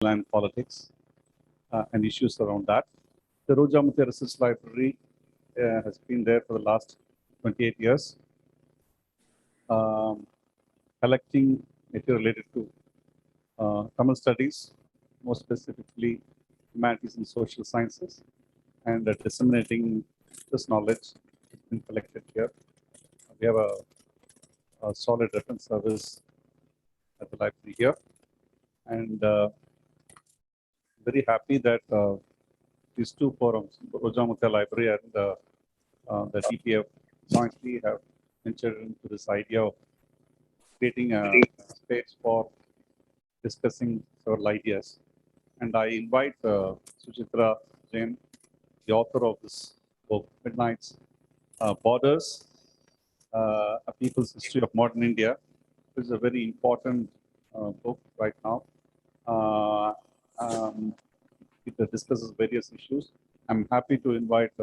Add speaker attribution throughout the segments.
Speaker 1: and politics and issues around that. The Roja Muthiah Research Library has been there for the last 28 years, collecting material related to Tamil studies, more specifically humanities and social sciences, and disseminating this knowledge that's been collected here. We have a solid reference service at the library here, and very happy that these two forums, Roja Muthiah Library and the DPF, jointly have ventured into this idea of creating a space for discussing several ideas. And I invite Suchitra Vijayan, the author of this book, Midnight's Borders, A People's History of Modern India, which is a very important book right now. It discusses various issues. I'm happy to invite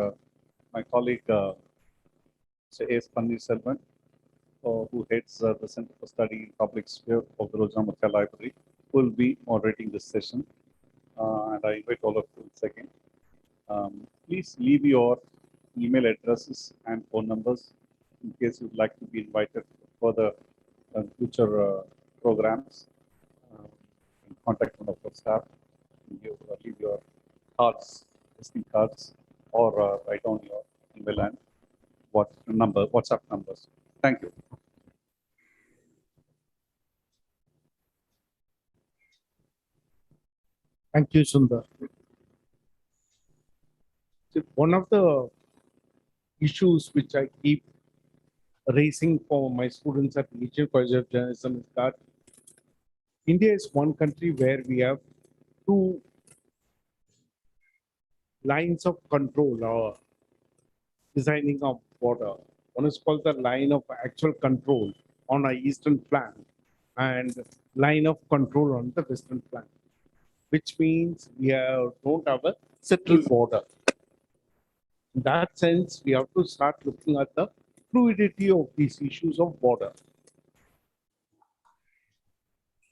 Speaker 1: my colleague, A.S. Panneerselvan, who heads the Center for Study in Public Sphere of the Roja Muthiah Library, who will be moderating this session. And I invite all of you second. Please leave your email addresses and phone numbers in case you'd like to be invited for the future programs. Contact one of our staff. You leave your cards, visiting cards, or write down your email and WhatsApp numbers. Thank you.
Speaker 2: Thank you, Sundar. So one of the issues which I keep raising for my students at the Asian College of Journalism is that India is one country where we have two lines of control or designing of border. One is called the line of actual control on our eastern flank and line of control on the western flank, which means we don't have a settled border. In that sense, we have to start looking at the fluidity of these issues of border.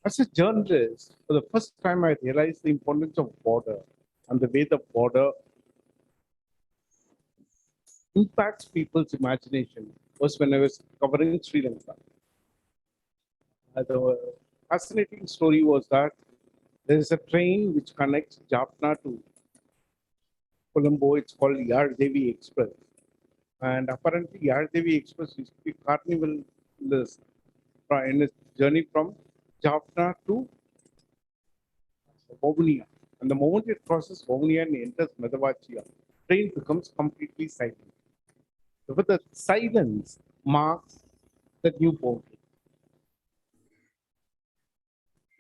Speaker 2: As a journalist, for the first time, I realized the importance of border and the way the border impacts people's imagination was when I was covering Sri Lanka. The fascinating story was that there is a train which connects Jaffna to Colombo. It's called Yardevi Express. And apparently, Yardevi Express is the carnival list in its journey from Jaffna to Vavuniya. And the moment it crosses Vavuniya and enters Medavachiya, train becomes completely silent. So the silence marks the new boundary.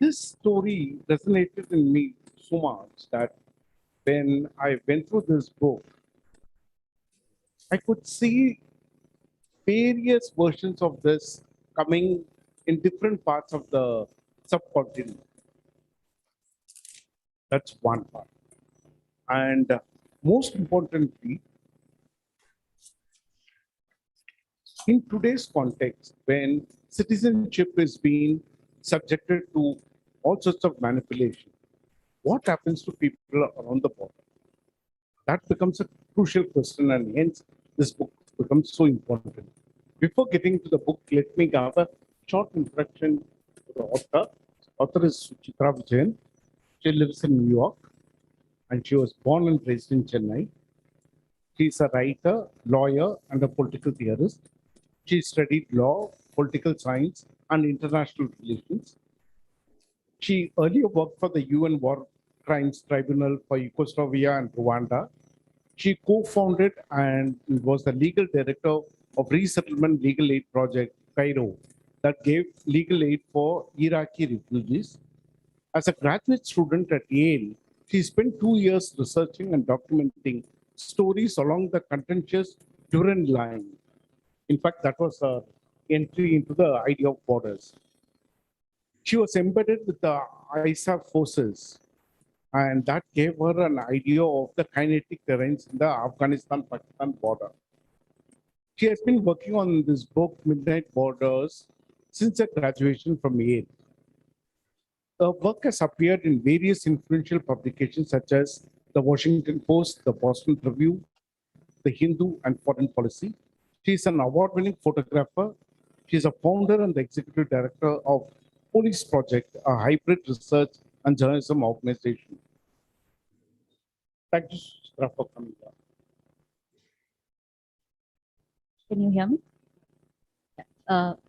Speaker 2: This story resonated in me so much that when I went through this book, I could see various versions of this coming in different parts of the subcontinent. That's one part. And most importantly, in today's context, when citizenship is being subjected to all sorts of manipulation, what happens to people around the border? That becomes a crucial question, and hence this book becomes so important. Before getting to the book, let me give a short introduction to the author. Author is Suchitra Vijayan. She lives in New York, and she was born and raised in Chennai. She is a writer, lawyer, and a political theorist. She studied law, political science, and international relations. She earlier worked for the UN War Crimes Tribunal for Yugoslavia and Rwanda. She co-founded and was the legal director of Resettlement Legal Aid Project, Cairo, that gave legal aid for Iraqi refugees. As a graduate student at Yale, she spent 2 years researching and documenting stories along the contentious Durand line. In fact, that was her entry into the idea of borders. She was embedded with the ISAF forces, and that gave her an idea of the kinetic terrains in the Afghanistan-Pakistan border. She has been working on this book, Midnight Borders, since her graduation from Yale. Her work has appeared in various influential publications such as the Washington Post, the Boston Review, the Hindu, and Foreign Policy. She is an award-winning photographer. She is a founder and the executive director of Police Project, a hybrid research and journalism organization. Thank you, Suchitra, for coming down.
Speaker 3: Can you hear me?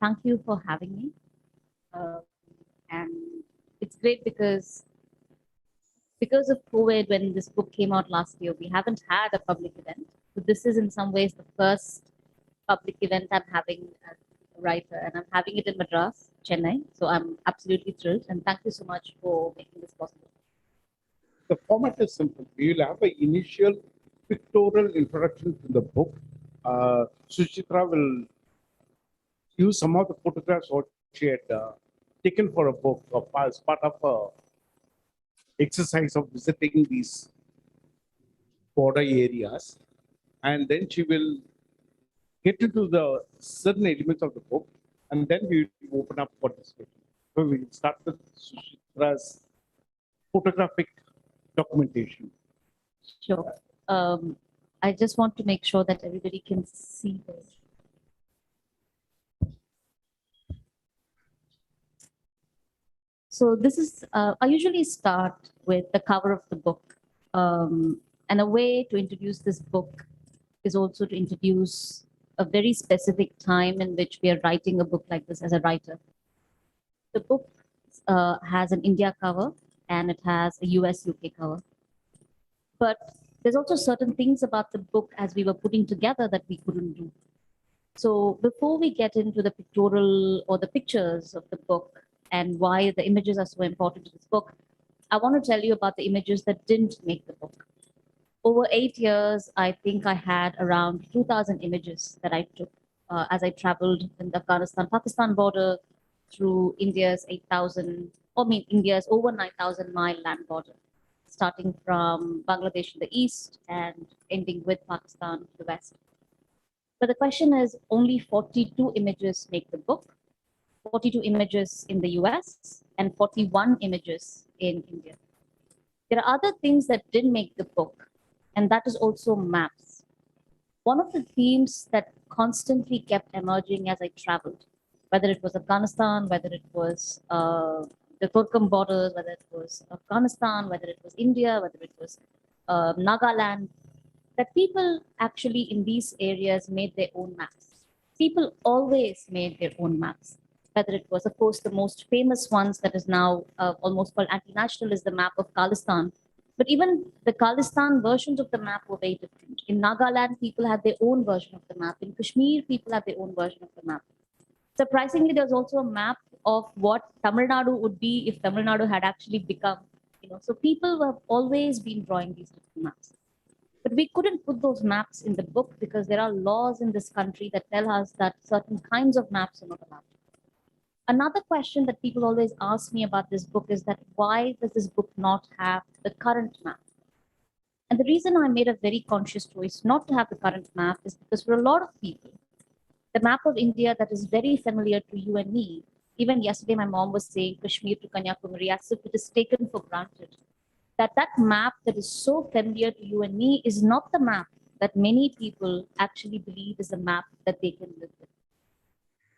Speaker 3: Thank you for having me. And it's great because of COVID, when this book came out last year, we haven't had a public event. So this is in some ways the first public event I'm having as a writer, and I'm having it in Madras, Chennai. So I'm absolutely thrilled, and thank you so much for making this possible.
Speaker 2: The format is simple. We will have an initial pictorial introduction to the book. Suchitra will use some of the photographs what she had taken for a book as part of a exercise of visiting these border areas, and then she will get into the certain elements of the book, and then we will open up for discussion. So we will start with Suchitra's photographic documentation.
Speaker 3: Sure. I just want to make sure that everybody can see this. So this is, I usually start with the cover of the book. And a way to introduce this book is also to introduce a very specific time in which we are writing a book like this as a writer. The book has an India cover and it has a US UK cover. But there's also certain things about the book as we were putting together that we couldn't do. So before we get into the pictorial or the pictures of the book and why the images are so important to this book, I want to tell you about the images that didn't make the book. Over 8 years, I think I had around 2,000 images that I took as I traveled in the Afghanistan-Pakistan border through India's 8,000, India's over 9,000 mile land border, starting from Bangladesh in the east and ending with Pakistan to the west. But the question is, only 42 images make the book, 42 images in the US and 41 images in India. There are other things that didn't make the book, and that is also maps. One of the themes that constantly kept emerging as I traveled, whether it was Afghanistan, whether it was the Turkam borders, whether it was Afghanistan, whether it was India, whether it was Nagaland, that people actually in these areas made their own maps. People always made their own maps, whether it was, of course, the most famous ones that is now almost called anti-national is the map of Khalistan. But even the Khalistan versions of the map were very different. In Nagaland, people had their own version of the map. In Kashmir, people had their own version of the map. Surprisingly, there's also a map of what Tamil Nadu would be if Tamil Nadu had actually become, so people have always been drawing these different maps. But we couldn't put those maps in the book because there are laws in this country that tell us that certain kinds of maps are not allowed. Another question that people always ask me about this book is that why does this book not have the current map? And the reason I made a very conscious choice not to have the current map is because for a lot of people, the map of India that is very familiar to you and me, even yesterday my mom was saying Kashmir to Kanyakumari as if it is taken for granted. That map that is so familiar to you and me is not the map that many people actually believe is a map that they can live with.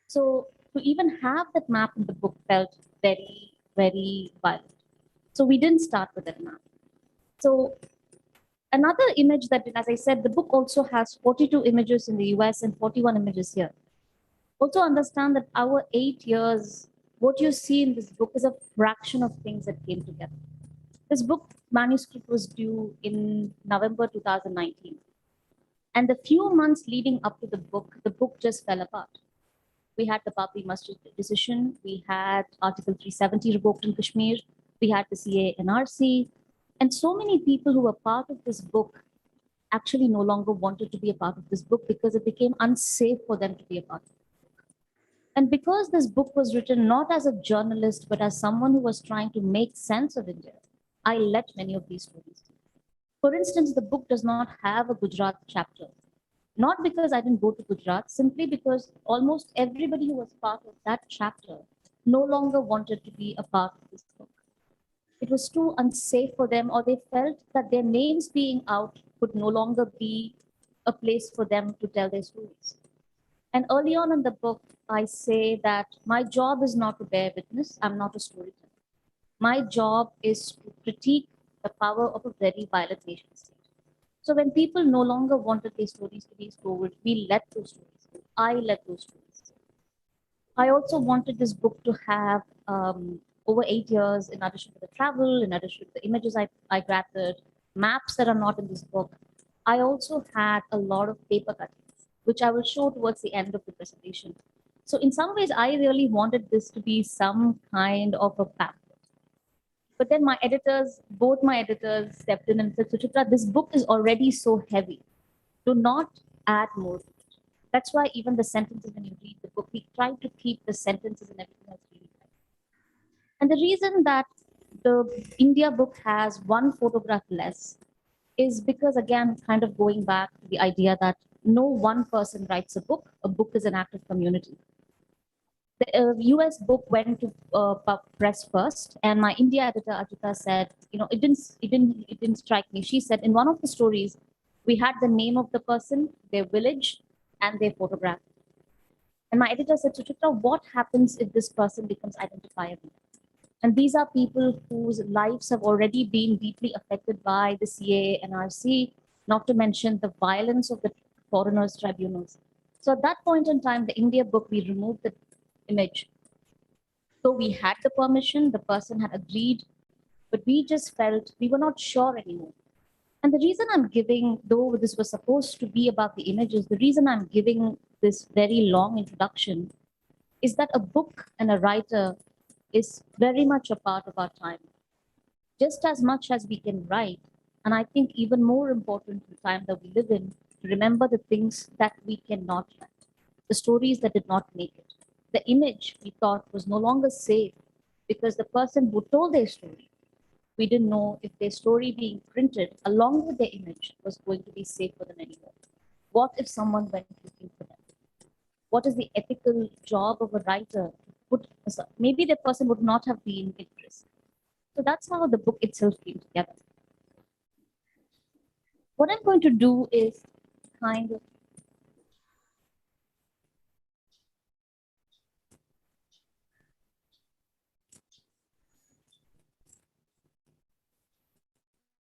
Speaker 3: So to even have that map in the book felt very, very violent. So we didn't start with that map. So another image that, as I said, the book also has 42 images in the US and 41 images here. Also understand that our 8 years, what you see in this book is a fraction of things that came together. This book manuscript was due in November 2019. And the few months leading up to the book just fell apart. We had the Babri Masjid decision. We had Article 370 revoked in Kashmir. We had the CA NRC. And so many people who were part of this book actually no longer wanted to be a part of this book because it became unsafe for them to be a part of it. And because this book was written not as a journalist, but as someone who was trying to make sense of India, I let many of these stories. For instance, the book does not have a Gujarat chapter. Not because I didn't go to Gujarat, simply because almost everybody who was part of that chapter no longer wanted to be a part of this book. it was too unsafe for them, or they felt that their names being out would no longer be a place for them to tell their stories. And early on in the book, I say that my job is not to bear witness. I'm not a storyteller. My job is to critique the power of a very violent nation state. So when people no longer wanted their stories to be told, we let those stories go. I let those stories go. I also wanted this book to have, over 8 years, in addition to the travel, in addition to the images I gathered, maps that are not in this book, I also had a lot of paper cuttings, which I will show towards the end of the presentation. So in some ways, I really wanted this to be some kind of a pamphlet. But then my editors, both my editors stepped in and said, Suchitra, this book is already so heavy. Do not add more. That's why even the sentences, when you read the book, we try to keep the sentences and everything else really tight. And the reason that the India book has one photograph less is because, again, kind of going back to the idea that no one person writes a book is an active community. The US book went to press first, and my India editor Ajita said, it didn't strike me. She said in one of the stories, we had the name of the person, their village, and their photograph. And my editor said, Suchitra, what happens if this person becomes identifiable? And these are people whose lives have already been deeply affected by the CA and RC, not to mention the violence of the foreigners' tribunals. So at that point in time, the India book, we removed the image. So we had the permission, the person had agreed, but we just felt we were not sure anymore. And the reason I'm giving, though this was supposed to be about the images, the reason I'm giving this very long introduction is that a book and a writer is very much a part of our time. Just as much as we can write, and I think even more important in the time that we live in, to remember the things that we cannot write, the stories that did not make it. The image we thought was no longer safe because the person who told their story, we didn't know if their story being printed along with their image was going to be safe for them anymore. What if someone went looking for them? What is the ethical job of a writer to put, maybe the person would not have been at risk. So that's how the book itself came together. What I'm going to do is kind of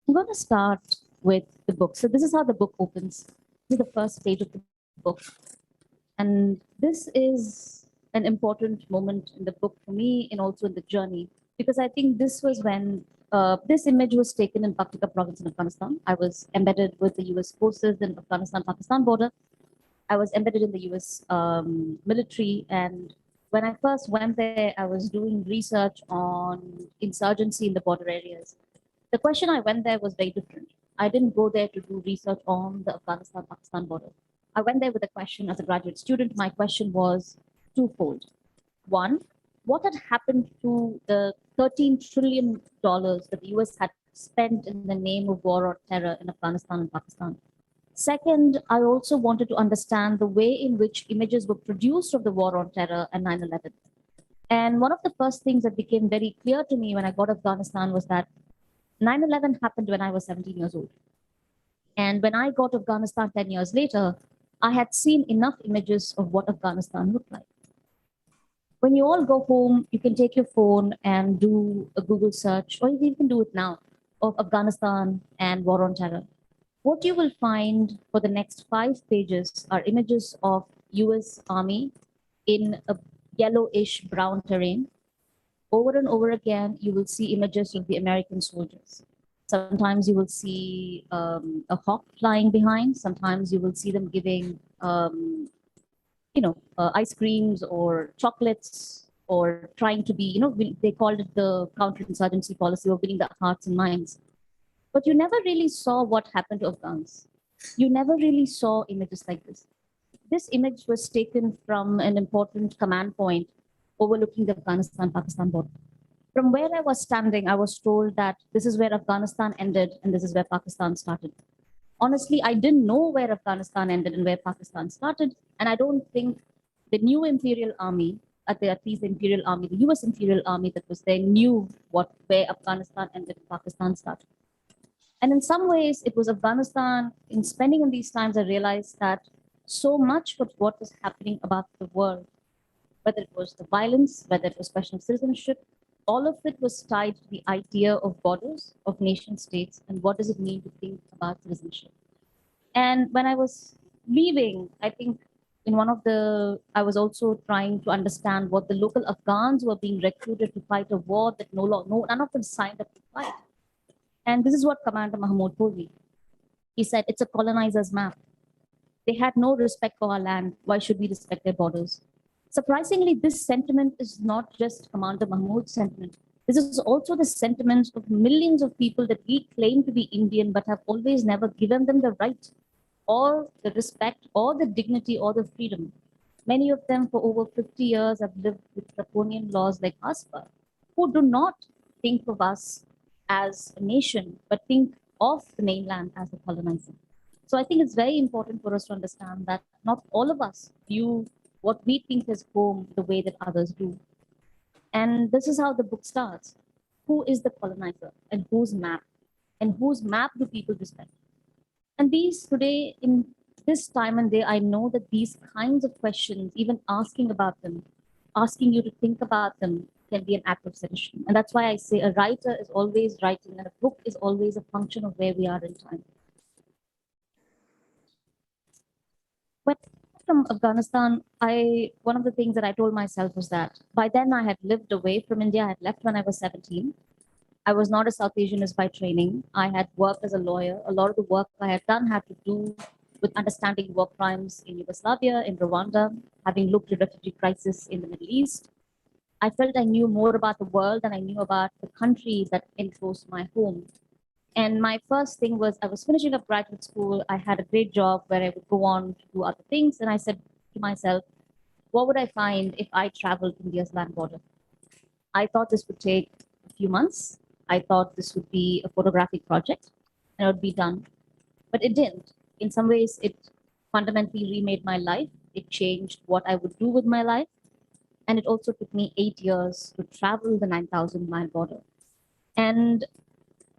Speaker 3: I'm going to start with the book. So this is how the book opens. This is the first page of the book. And this is an important moment in the book for me and also in the journey, because I think this was when this image was taken in Paktika province in Afghanistan. I was embedded with the US forces in Afghanistan-Pakistan border. I was embedded in the US military. And when I first went there, I was doing research on insurgency in the border areas. The question I went there was very different. I didn't go there to do research on the Afghanistan-Pakistan border. I went there with a question as a graduate student. My question was twofold. One, what had happened to the $13 trillion that the US had spent in the name of war or terror in Afghanistan and Pakistan? Second, I also wanted to understand the way in which images were produced of the war on terror and 9/11. And one of the first things that became very clear to me when I got to Afghanistan was that 9/11 happened when I was 17 years old. And when I got to Afghanistan 10 years later, I had seen enough images of what Afghanistan looked like. When you all go home, you can take your phone and do a Google search, or you can do it now, of Afghanistan and war on terror. What you will find for the next 5 pages are images of US Army in a yellowish brown terrain. Over and over again, you will see images of the American soldiers. Sometimes you will see a hawk flying behind. Sometimes you will see them giving, ice creams or chocolates, or trying to be, they called it the counterinsurgency policy of winning the hearts and minds. But you never really saw what happened to Afghans. You never really saw images like this. This image was taken from an important command point overlooking the Afghanistan-Pakistan border. From where I was standing, I was told that this is where Afghanistan ended and this is where Pakistan started. Honestly, I didn't know where Afghanistan ended and where Pakistan started. And I don't think the new imperial army at least the Imperial Army, the US Imperial Army that was there, knew where Afghanistan ended and Pakistan started. And in some ways, it was Afghanistan. In spending in these times, I realized that so much of what was happening about the world, whether it was the violence, whether it was question of citizenship, all of it was tied to the idea of borders, of nation states, and what does it mean to think about citizenship. And when I was leaving, I think in one of I was also trying to understand what the local Afghans were being recruited to fight a war that none of them signed up to fight. And this is what Commander Mahmoud told me. He said, it's a colonizer's map. They had no respect for our land. Why should we respect their borders? Surprisingly, this sentiment is not just Commander Mahmoud's sentiment. This is also the sentiments of millions of people that we claim to be Indian, but have always never given them the right or the respect or the dignity or the freedom. Many of them for over 50 years have lived with draconian laws like ASPA, who do not think of us as a nation, but think of the mainland as a colonizer. So I think it's very important for us to understand that not all of us view what we think is home the way that others do. And this is how the book starts. Who is the colonizer and whose map? And whose map do people respect? And these today, in this time and day, I know that these kinds of questions, even asking about them, asking you to think about them, can be an act of sedition. And that's why I say a writer is always writing, and a book is always a function of where we are in time. But from Afghanistan, one of the things that I told myself was that by then I had lived away from India. I had left when I was 17. I was not a South Asianist by training. I had worked as a lawyer. A lot of the work I had done had to do with understanding war crimes in Yugoslavia, in Rwanda, having looked at the refugee crisis in the Middle East. I felt I knew more about the world than I knew about the country that enclosed my home. And my first thing was I was finishing up graduate school. I had a great job where I would go on to do other things. And I said to myself, what would I find if I traveled India's land border? I thought this would take a few months. I thought this would be a photographic project and it would be done. But it didn't. In some ways, it fundamentally remade my life. It changed what I would do with my life. And it also took me 8 years to travel the 9,000-mile border. And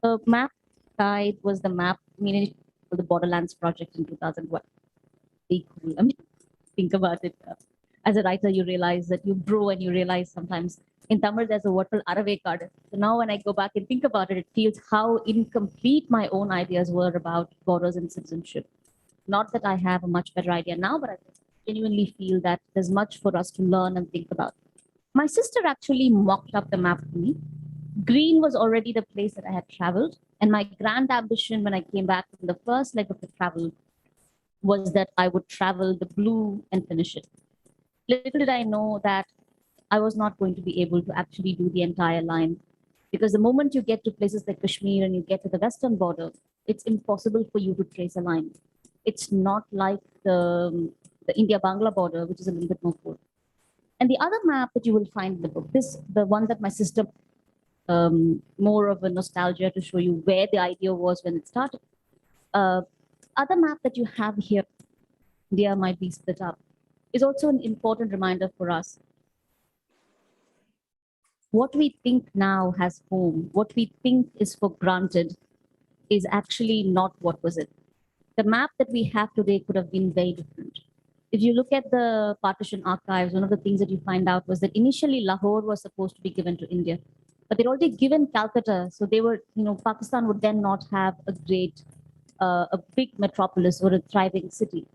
Speaker 3: the map guide was the map, for the Borderlands project in 2001. Be cool. I mean, think about it. As a writer, you realize that you grow and you realize sometimes in Tamil, there's a word called Arave card. So now when I go back and think about it, it feels how incomplete my own ideas were about borders and citizenship. Not that I have a much better idea now, but I genuinely feel that there's much for us to learn and think about. My sister actually mocked up the map for me. Green was already the place that I had traveled. And my grand ambition when I came back from the first leg of the travel was that I would travel the blue and finish it. Little did I know that I was not going to be able to actually do the entire line. Because the moment you get to places like Kashmir and you get to the western border, it's impossible for you to trace a line. It's not like the India-Bangla border, which is a little bit more full. And the other map that you will find in the book, the one that my sister, more of a nostalgia to show you where the idea was when it started. Other map that you have here, India might be split up, is also an important reminder for us. What we think now has home, what we think is for granted, is actually not what was it. The map that we have today could have been very different. If you look at the partition archives, one of the things that you find out was that initially Lahore was supposed to be given to India, but they'd already given Calcutta. So they were, Pakistan would then not have a big metropolis or a thriving city.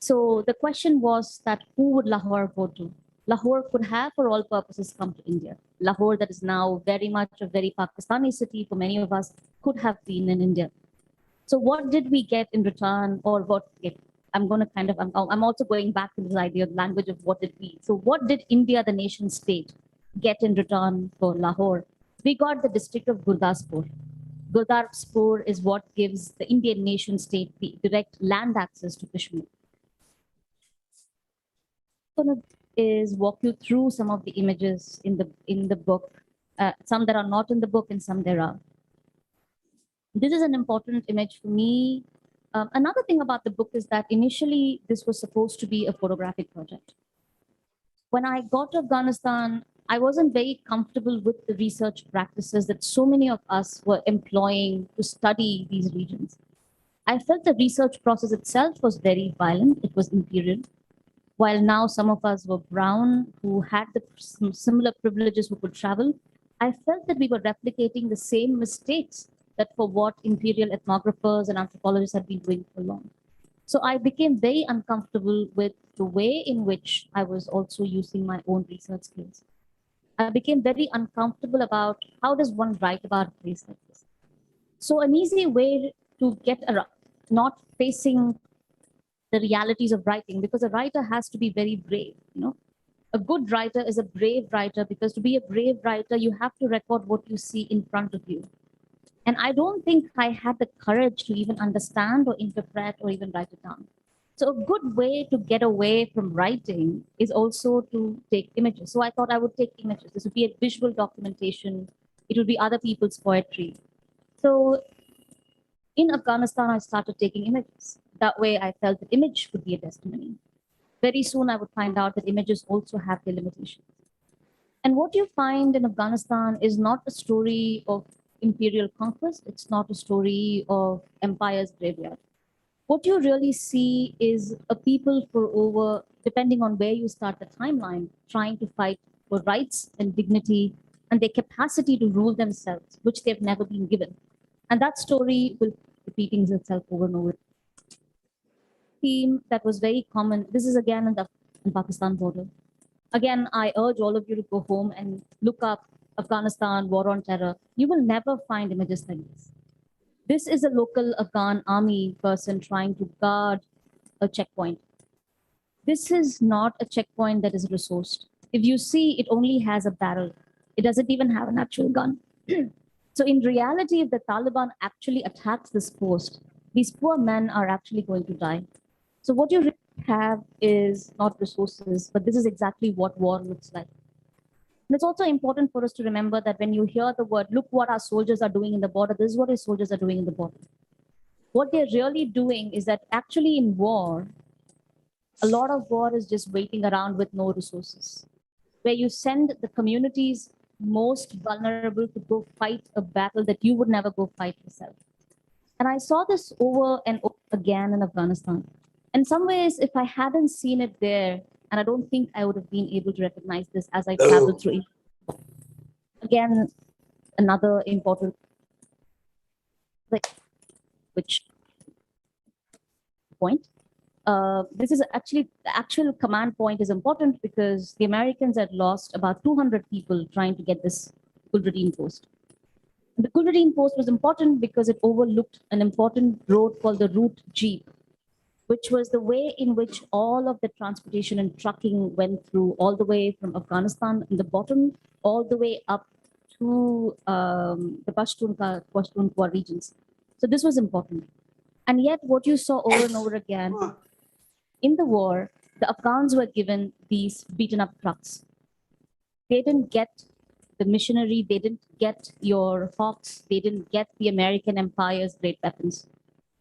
Speaker 3: So the question was that who would Lahore go to? Lahore could have, for all purposes, come to India. Lahore, that is now very much a very Pakistani city for many of us, could have been in India. So what did we get in return, or what? I'm going to I'm also going back to this idea of language of what did we. So what did India, the nation state, get in return for Lahore? We got the district of Gurdaspur. Gurdaspur is what gives the Indian nation state the direct land access to Kashmir. I'm going to walk you through some of the images in the book, some that are not in the book and some there are. This is an important image for me. Another thing about the book is that initially this was supposed to be a photographic project. When I got to Afghanistan, I wasn't very comfortable with the research practices that so many of us were employing to study these regions. I felt the research process itself was very violent, it was imperial. While now some of us were brown, who had the similar privileges, who could travel, I felt that we were replicating the same mistakes that for what imperial ethnographers and anthropologists had been doing for long. So I became very uncomfortable with the way in which I was also using my own research skills. I became very uncomfortable about how does one write about a place like this. So an easy way to get around not facing the realities of writing, because a writer has to be very brave, you know. A good writer is a brave writer, because to be a brave writer, you have to record what you see in front of you. And I don't think I had the courage to even understand or interpret or even write it down. So a good way to get away from writing is also to take images. So I thought I would take images. This would be a visual documentation. It would be other people's poetry. So in Afghanistan, I started taking images. That way I felt that image could be a testimony. Very soon I would find out that images also have their limitations. And what you find in Afghanistan is not a story of imperial conquest. It's not a story of empire's graveyard. What you really see is a people for over, depending on where you start the timeline, trying to fight for rights and dignity and their capacity to rule themselves, which they've never been given. And that story will repeating itself over and over. Theme that was very common. This is again in Pakistan border. Again, I urge all of you to go home and look up Afghanistan War on Terror. You will never find images like this. This is a local Afghan army person trying to guard a checkpoint. This is not a checkpoint that is resourced. If you see, it only has a barrel. It doesn't even have an actual gun. So in reality, if the Taliban actually attacks this post, these poor men are actually going to die. So what you really have is not resources, but this is exactly what war looks like. And it's also important for us to remember that when you hear the word, look what our soldiers are doing in the border, this is what our soldiers are doing in the border. What they're really doing is that actually in war, a lot of war is just waiting around with no resources, where you send the communities most vulnerable to go fight a battle that you would never go fight yourself. And I saw this over and over again in Afghanistan. In some ways, if I hadn't seen it there, and I don't think I would have been able to recognize this as I traveled through it. Again, another important, which point. This is actually, the actual command point is important because the Americans had lost about 200 people trying to get this Gulradin post. The Gulradin post was important because it overlooked an important road called the Route Jeep, which was the way in which all of the transportation and trucking went through all the way from Afghanistan in the bottom, all the way up to the Pashtunkhwa regions. So this was important. And yet what you saw over and over again, in the war, the Afghans were given these beaten up trucks. They didn't get the missionary, they didn't get your Hawks, they didn't get the American Empire's great weapons.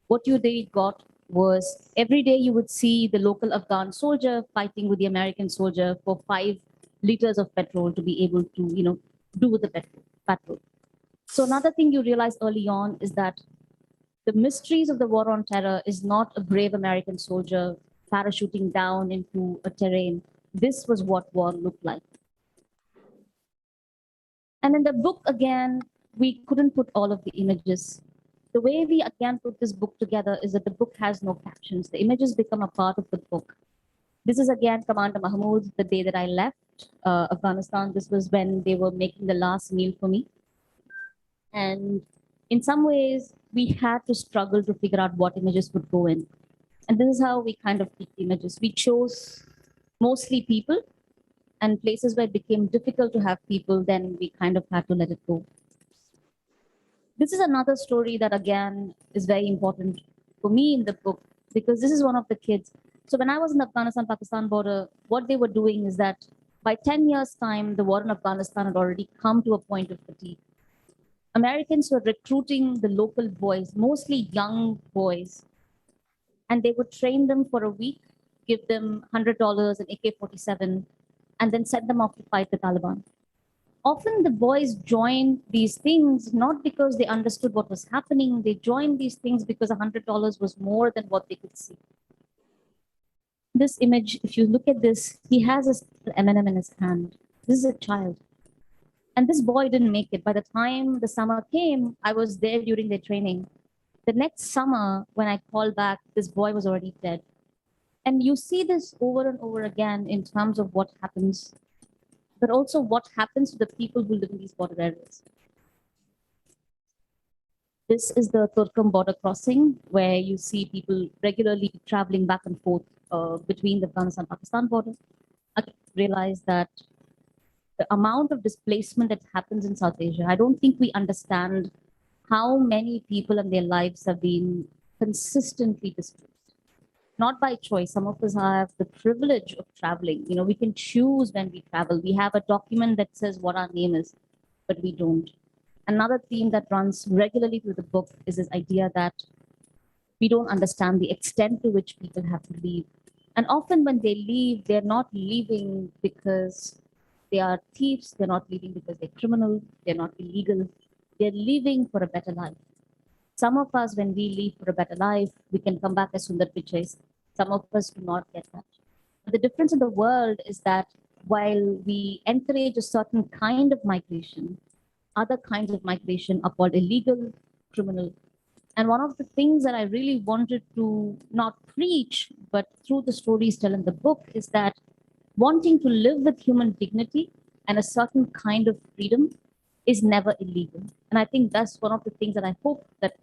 Speaker 3: What they got was every day you would see the local Afghan soldier fighting with the American soldier for 5 liters of petrol to be able to, do with the petrol. So another thing you realize early on is that the mysteries of the war on terror is not a brave American soldier parachuting down into a terrain. This was what war looked like. And in the book, again, we couldn't put all of the images. The way we again put this book together is that the book has no captions. The images become a part of the book. This is again Commander Mahmood, the day that I left Afghanistan. This was when they were making the last meal for me. And in some ways, we had to struggle to figure out what images would go in. And this is how we kind of picked images. We chose mostly people, and places where it became difficult to have people, then we kind of had to let it go. This is another story that again is very important for me in the book, because this is one of the kids. So when I was in the Afghanistan-Pakistan border, what they were doing is that by 10 years' time, the war in Afghanistan had already come to a point of fatigue. Americans were recruiting the local boys, mostly young boys, and they would train them for a week, give them $100 and AK-47, and then set them off to fight the Taliban. Often the boys joined these things not because they understood what was happening. They joined these things because $100 was more than what they could see. This image, if you look at this, he has a M&M in his hand. This is a child. And this boy didn't make it. By the time the summer came, I was there during their training. The next summer, when I called back, this boy was already dead. And you see this over and over again in terms of what happens, but also what happens to the people who live in these border areas. This is the Turkam border crossing, where you see people regularly traveling back and forth between the Afghanistan-Pakistan border. I realize that the amount of displacement that happens in South Asia, I don't think we understand how many people and their lives have been consistently displaced. Not by choice. Some of us have the privilege of traveling. You know, we can choose when we travel. We have a document that says what our name is, but we don't. Another theme that runs regularly through the book is this idea that we don't understand the extent to which people have to leave. And often when they leave, they're not leaving because they are thieves, they're not leaving because they're criminal, they're not illegal, they're leaving for a better life. Some of us, when we leave for a better life, we can come back as Sundar Pichais. Some of us do not get that. But the difference in the world is that while we encourage a certain kind of migration, other kinds of migration are called illegal, criminal. And one of the things that I really wanted to not preach, but through the stories tell in the book, is that wanting to live with human dignity and a certain kind of freedom is never illegal. And I think that's one of the things that I hope that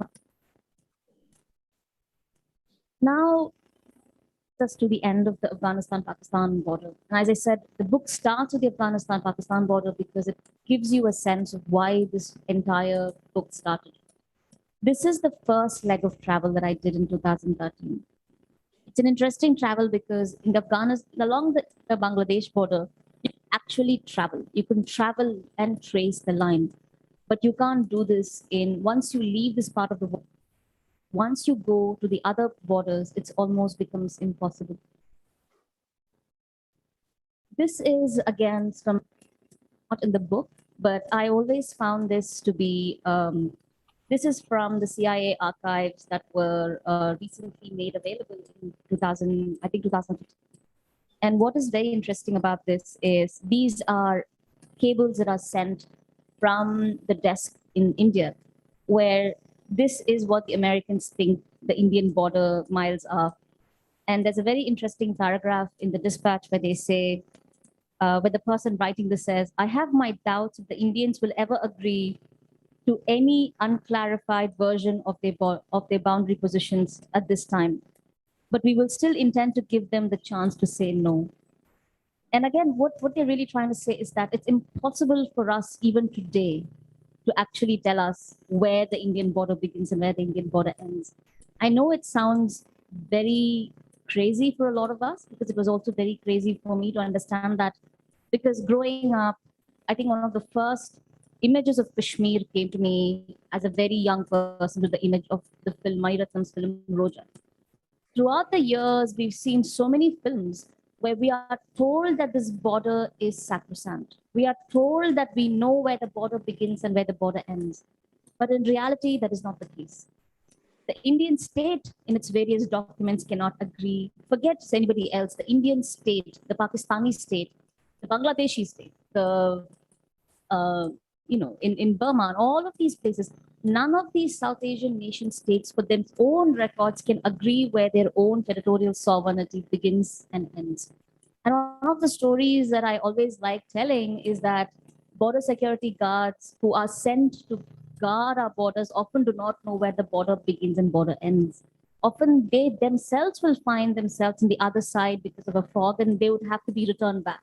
Speaker 3: now us to the end of the Afghanistan-Pakistan border. And as I said, the book starts with the Afghanistan-Pakistan border because it gives you a sense of why this entire book started. This is the first leg of travel that I did in 2013. It's an interesting travel because in Afghanistan, along the Bangladesh border, you actually travel. You can travel and trace the line, but you can't do this once you leave this part of the world. Once you go to the other borders, it almost becomes impossible. This is, again, not in the book, but I always found this to be, this is from the CIA archives that were recently made available in 2000, I think 2015. And what is very interesting about this is these are cables that are sent from the desk in India, where this is what the Americans think the Indian border miles are. And there's a very interesting paragraph in the dispatch where they say, where the person writing this says, I have my doubts if the Indians will ever agree to any unclarified version of their boundary positions at this time. But we will still intend to give them the chance to say no. And again, what they're really trying to say is that it's impossible for us even today to actually tell us where the Indian border begins and where the Indian border ends. I know it sounds very crazy for a lot of us because it was also very crazy for me to understand that, because growing up, I think one of the first images of Kashmir came to me as a very young person with the image of the film Mayuratham's film Roja. Throughout the years, we've seen so many films where we are told that this border is sacrosanct. We are told that we know where the border begins and where the border ends. But in reality, that is not the case. The Indian state in its various documents cannot agree. Forget anybody else. The Indian state, the Pakistani state, the Bangladeshi state, the in Burma and all of these places, none of these South Asian nation states for their own records can agree where their own territorial sovereignty begins and ends. And one of the stories that I always like telling is that border security guards who are sent to guard our borders often do not know where the border begins and border ends. Often they themselves will find themselves on the other side because of a fog, and they would have to be returned back.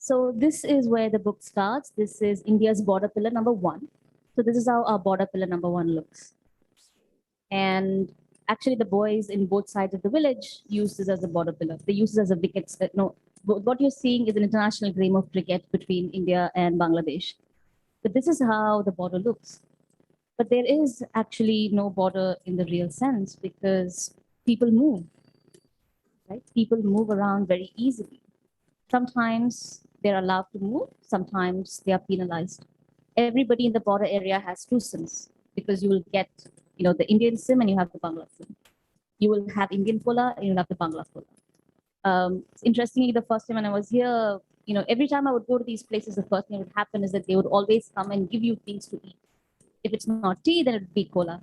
Speaker 3: So this is where the book starts. This is India's border pillar number 1. So this is how our border pillar number 1 looks. And actually the boys in both sides of the village use this as a border pillar. They use this as a wicket. No, what you're seeing is an international game of cricket between India and Bangladesh. But this is how the border looks. But there is actually no border in the real sense because people move. right? People move around very easily. Sometimes they're allowed to move, sometimes they are penalized. Everybody in the border area has two SIMs because you will get, the Indian SIM and you have the Bangla SIM. You will have Indian Kola and you'll have the Bangla Kola. Interestingly, the first time when I was here, every time I would go to these places, the first thing that would happen is that they would always come and give you things to eat. If it's not tea, then it would be cola.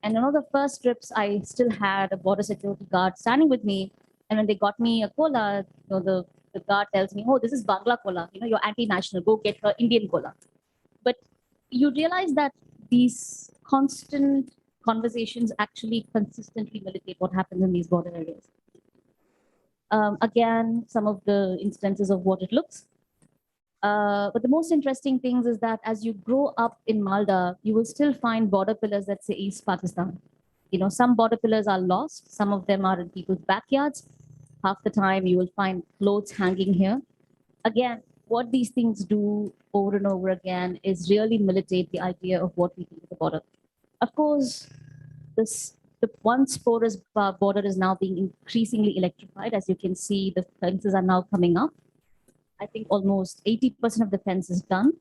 Speaker 3: And one of the first trips, I still had a border security guard standing with me. And when they got me a cola, the guard tells me, "Oh, this is Bangla cola. You're anti-national. Go get her Indian cola." But you realize that these constant conversations actually consistently militate what happens in these border areas. Again, some of the instances of what it looks. But the most interesting things is that as you grow up in Malda, you will still find border pillars that say East Pakistan. Some border pillars are lost. Some of them are in people's backyards. Half the time you will find clothes hanging here. Again, what these things do over and over again is really militate the idea of what we do with the border. Of course, the once porous border is now being increasingly electrified. As you can see, the fences are now coming up. I think almost 80% of the fence is done.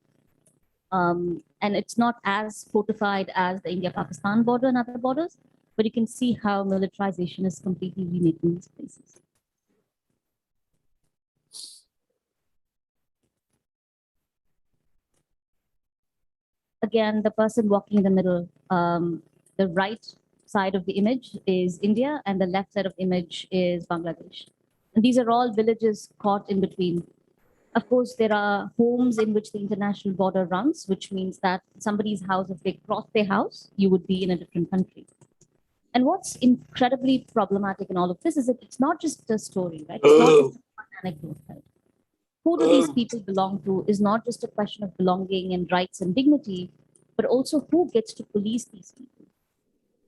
Speaker 3: And it's not as fortified as the India-Pakistan border and other borders, but you can see how militarization is completely remaking these places. Again, the person walking in the middle, the right side of the image is India and the left side of the image is Bangladesh. And these are all villages caught in between. Of course, there are homes in which the international border runs, which means that somebody's house, if they cross their house, you would be in a different country. And what's incredibly problematic in all of this is that it's not just a story, right? It's not just one anecdote, right? Who do these people belong to is not just a question of belonging and rights and dignity, but also who gets to police these people.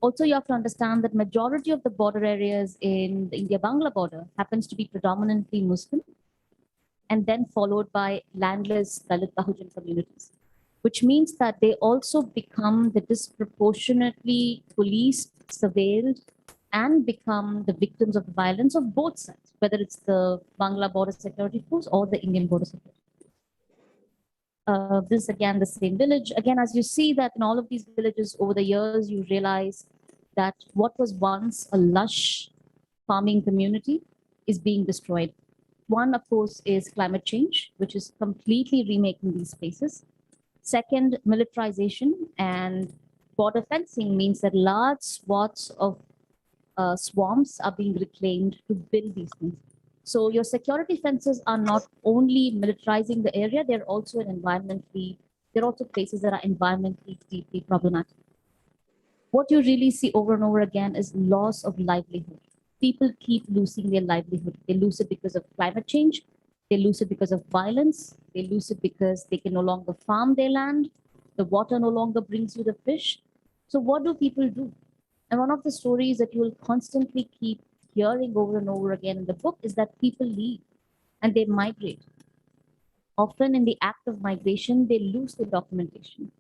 Speaker 3: Also, you have to understand that majority of the border areas in the India-Bangla border happens to be predominantly Muslim, and then followed by landless Dalit Bahujan communities, which means that they also become the disproportionately policed, surveilled, and become the victims of the violence of both sides, whether it's the Bangla Border Security Force or the Indian Border Security. This again, the same village. Again, as you see that in all of these villages over the years, you realize that what was once a lush farming community is being destroyed. One, of course, is climate change, which is completely remaking these spaces. Second, militarization and border fencing means that large swaths of swamps are being reclaimed to build these things. So your security fences are not only militarizing the area, they're also they're also places that are environmentally deeply problematic. What you really see over and over again is loss of livelihood. People keep losing their livelihood. They lose it because of climate change. They lose it because of violence. They lose it because they can no longer farm their land. The water no longer brings you the fish. So what do people do? And one of the stories that you will constantly keep hearing over and over again in the book is that people leave and they migrate. Often in the act of migration, they lose their documentation.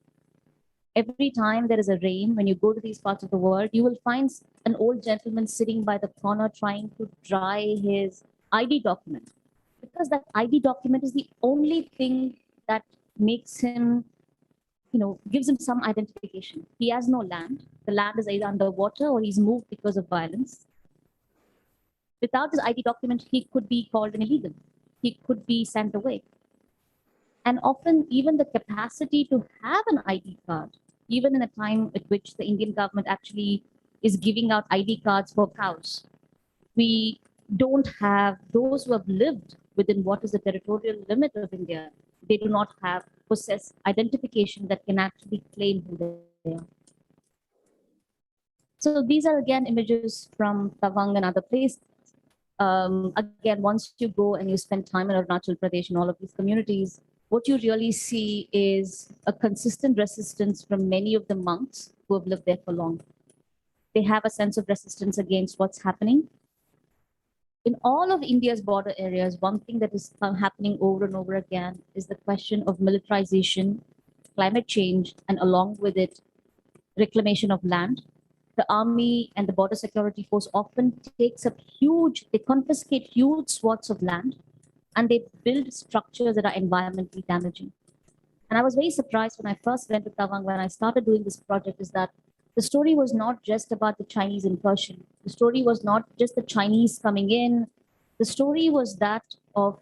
Speaker 3: Every time there is a rain, when you go to these parts of the world, you will find an old gentleman sitting by the corner trying to dry his ID document. Because that ID document is the only thing that makes him, gives him some identification. He has no land. The land is either underwater or he's moved because of violence. Without his ID document, he could be called an illegal. He could be sent away. And often even the capacity to have an ID card, even in a time at which the Indian government actually is giving out ID cards for cows, we don't have those who have lived within what is the territorial limit of India. They do not possess identification that can actually claim who they are. So these are again images from Tawang and other places. Again, once you go and you spend time in Arunachal Pradesh and all of these communities, what you really see is a consistent resistance from many of the monks who have lived there for long. They have a sense of resistance against what's happening. In all of India's border areas, one thing that is happening over and over again is the question of militarization, climate change, and along with it, reclamation of land. the army and the border security force often they confiscate huge swaths of land and they build structures that are environmentally damaging. And I was very surprised when I first went to Tawang, when I started doing this project, is that the story was not just about the Chinese incursion. The story was not just the Chinese coming in. The story was that of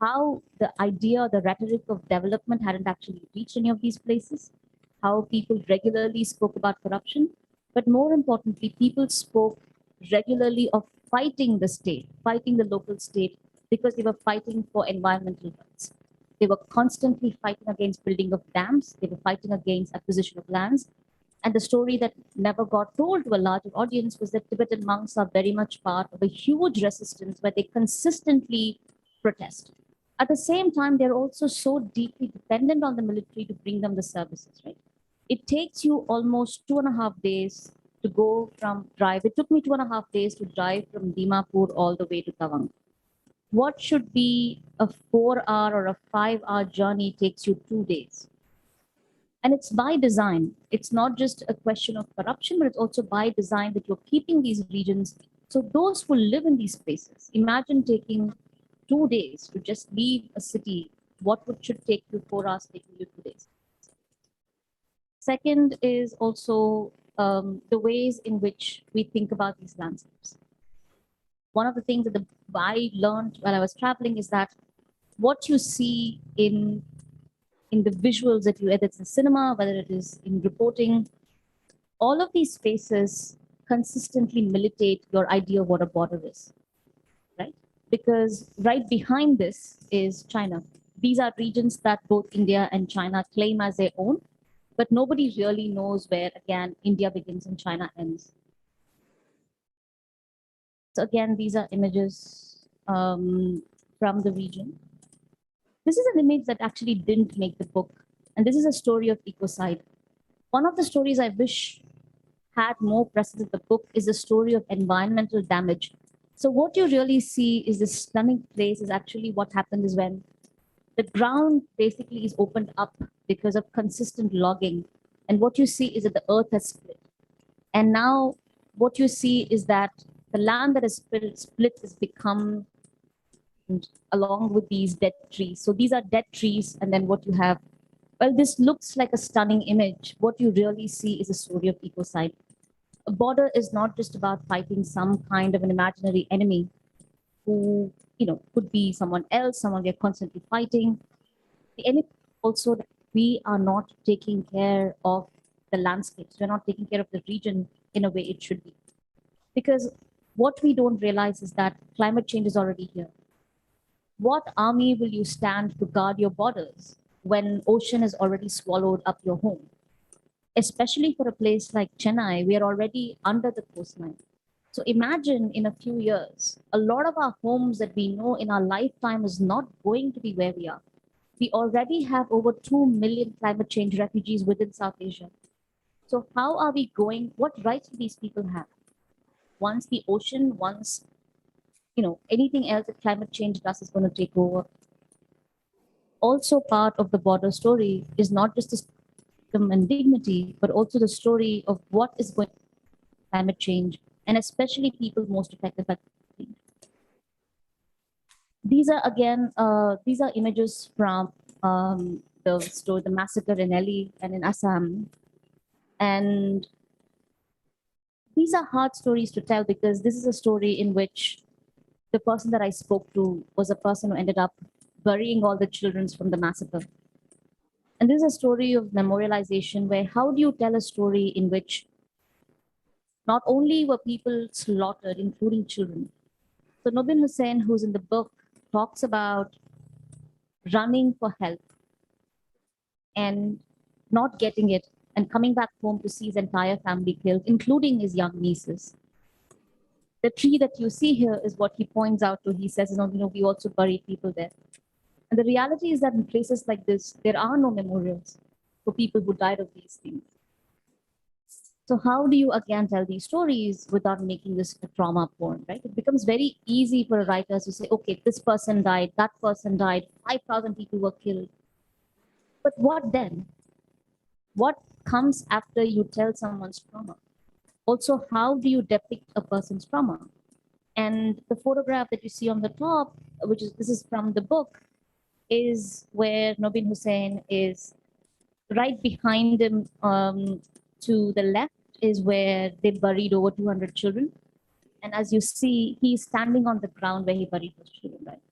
Speaker 3: how the idea, the rhetoric of development hadn't actually reached any of these places, how people regularly spoke about corruption, but more importantly, people spoke regularly of fighting the state, fighting the local state, because they were fighting for environmental rights. They were constantly fighting against building of dams, they were fighting against acquisition of lands. And the story that never got told to a larger audience was that Tibetan monks are very much part of a huge resistance where they consistently protest. At the same time, they're also so deeply dependent on the military to bring them the services, right? It takes you almost 2.5 days to go from drive. It took me 2.5 days to drive from Dimapur all the way to Tawang. What should be a 4-hour or a 5-hour journey takes you 2 days. And it's by design. It's not just a question of corruption, but it's also by design that you're keeping these regions. So those who live in these spaces, imagine taking 2 days to just leave a city. What should take you 4 hours, taking you 2 days? Second is also the ways in which we think about these landscapes. One of the things that I learned while I was traveling is that what you see in the visuals that whether it's in cinema, whether it is in reporting, all of these spaces consistently militate your idea of what a border is, right? Because right behind this is China. These are regions that both India and China claim as their own, but nobody really knows where, again, India begins and China ends. So again, these are images from the region. This is an image that actually didn't make the book. And this is a story of ecocide. One of the stories I wish had more presence in the book is the story of environmental damage. So what you really see is this stunning place is actually what happens is when the ground basically is opened up because of consistent logging. And what you see is that the earth has split. And now what you see is that the land that is split has become along with these dead trees. So these are dead trees. And then what you have, well, this looks like a stunning image. What you really see is a story of ecocide. A border is not just about fighting some kind of an imaginary enemy who, could be someone else, someone we're constantly fighting. The enemy also that we are not taking care of the landscapes. We're not taking care of the region in a way it should be. Because what we don't realize is that climate change is already here. What army will you stand to guard your borders when ocean has already swallowed up your home? Especially for a place like Chennai, we are already under the coastline. So imagine in a few years, a lot of our homes that we know in our lifetime is not going to be where we are. We already have over 2 million climate change refugees within South Asia. So how are we going? What rights do these people have? Once the ocean, once anything else that climate change does is going to take over. Also part of the border story is not just the freedom and dignity, but also the story of what is going on with climate change, and especially people most affected by climate change. These are images from the story, the massacre in Delhi and in Assam. And these are hard stories to tell because this is a story in which the person that I spoke to was a person who ended up burying all the children from the massacre. And this is a story of memorialization where how do you tell a story in which not only were people slaughtered, including children. So Nobin Hussain, who's in the book, talks about running for help and not getting it and coming back home to see his entire family killed, including his young nieces. The tree that you see here is what he points out to. He says, we also bury people there. And the reality is that in places like this, there are no memorials for people who died of these things. So how do you again tell these stories without making this a trauma porn, right? It becomes very easy for writers to say, okay, this person died, that person died, 5,000 people were killed. But what then? What comes after you tell someone's trauma? Also, how do you depict a person's trauma? And the photograph that you see on the top, this is from the book, is where Nobin Hussain is. Right behind him, to the left, is where they buried over 200 children. And as you see, he's standing on the ground where he buried those children, right?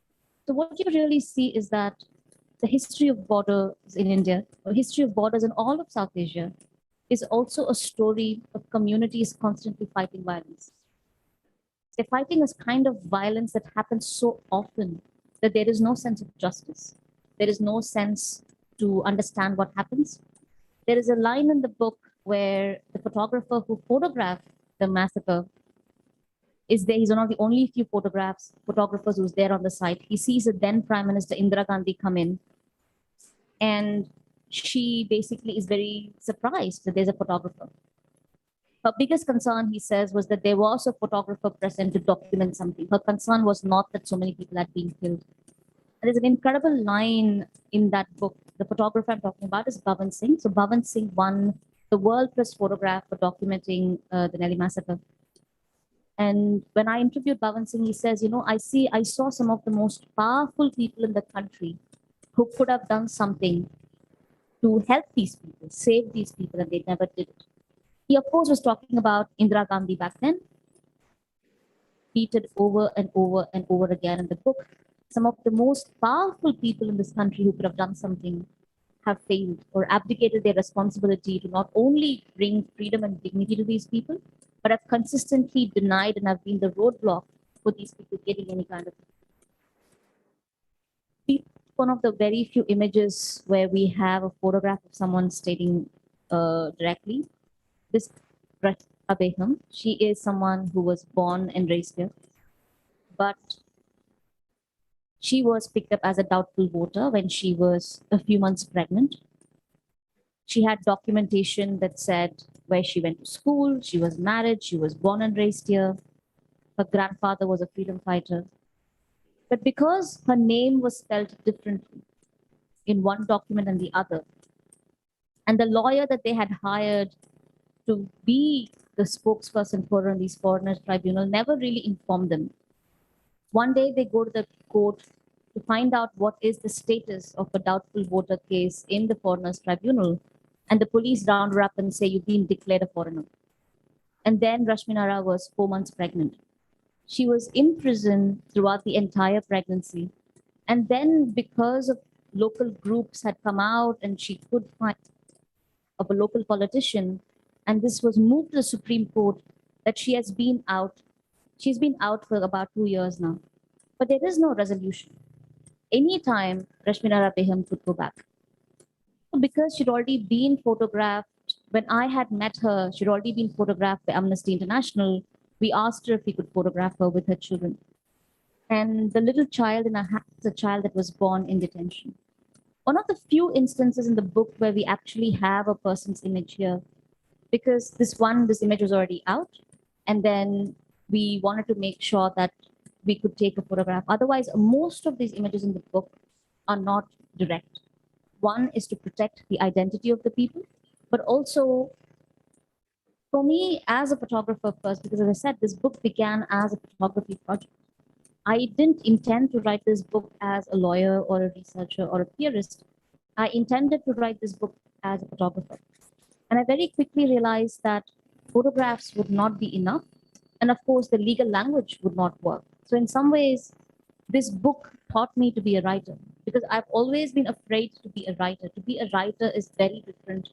Speaker 3: So what you really see is that the history of borders in India, or history of borders in all of South Asia, is also a story of communities constantly fighting violence. They're fighting a kind of violence that happens so often that there is no sense of justice. There is no sense to understand what happens. There is a line in the book where the photographer who photographed the massacre is there. He's one of the only few photographers who's there on the site. He sees the then Prime Minister Indira Gandhi come in, and she basically is very surprised that there's a photographer. Her biggest concern, he says, was that there was a photographer present to document something. Her concern was not that so many people had been killed. And there's an incredible line in that book. The photographer I'm talking about is Bhavan Singh. So Bhavan Singh won the World Press Photograph for documenting the Delhi massacre. And when I interviewed Bhavan Singh, he says, I saw some of the most powerful people in the country who could have done something to help these people, save these people, and they never did it. He, of course, was talking about Indira Gandhi back then, repeated over and over and over again in the book. Some of the most powerful people in this country who could have done something have failed or abdicated their responsibility to not only bring freedom and dignity to these people, but have consistently denied and have been the roadblock for these people getting any kind of. One of the very few images where we have a photograph of someone stating directly, this Abeham, she is someone who was born and raised here, but she was picked up as a doubtful voter when she was a few months pregnant. She had documentation that said where she went to school, she was married, she was born and raised here. Her grandfather was a freedom fighter. But because her name was spelled differently in one document and the other, and the lawyer that they had hired to be the spokesperson for these foreigners tribunal never really informed them. One day they go to the court to find out what is the status of a doubtful voter case in the foreigners tribunal, and the police round her up and say, you've been declared a foreigner. And then Rashminara was 4 months pregnant. She was in prison throughout the entire pregnancy. And then because of local groups had come out and she could find of a local politician, and this was moved to the Supreme Court, that she has been out. She's been out for about 2 years now. But there is no resolution. Anytime Rashminara Beham could go back. Because she'd already been photographed, when I had met her, she'd already been photographed by Amnesty International. We asked her if we could photograph her with her children. And the little child in her hand is a child that was born in detention. One of the few instances in the book where we actually have a person's image here, because this image was already out, and then we wanted to make sure that we could take a photograph. Otherwise, most of these images in the book are not direct. One is to protect the identity of the people, but also for me as a photographer first, because as I said, this book began as a photography project. I didn't intend to write this book as a lawyer or a researcher or a theorist. I intended to write this book as a photographer. And I very quickly realized that photographs would not be enough. And of course, the legal language would not work. So in some ways, this book taught me to be a writer, because I've always been afraid to be a writer. To be a writer is very different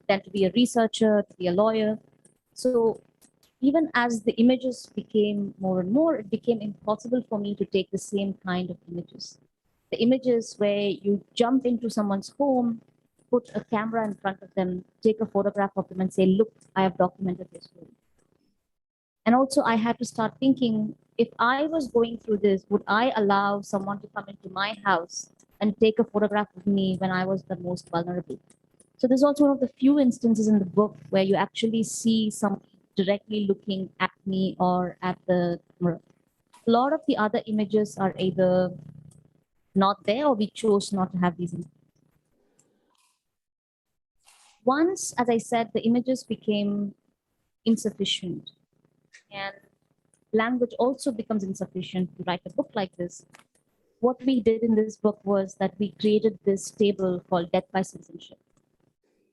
Speaker 3: than to be a researcher, to be a lawyer. So even as the images became more and more, it became impossible for me to take the same kind of images. The images where you jump into someone's home, put a camera in front of them, take a photograph of them and say, look, I have documented this story. And also I had to start thinking, if I was going through this, would I allow someone to come into my house and take a photograph of me when I was the most vulnerable? So this is also one of the few instances in the book where you actually see someone directly looking at me or at the mirror. A lot of the other images are either not there or we chose not to have these images. Once, as I said, the images became insufficient. And language also becomes insufficient to write a book like this. What we did in this book was that we created this table called Death by Citizenship.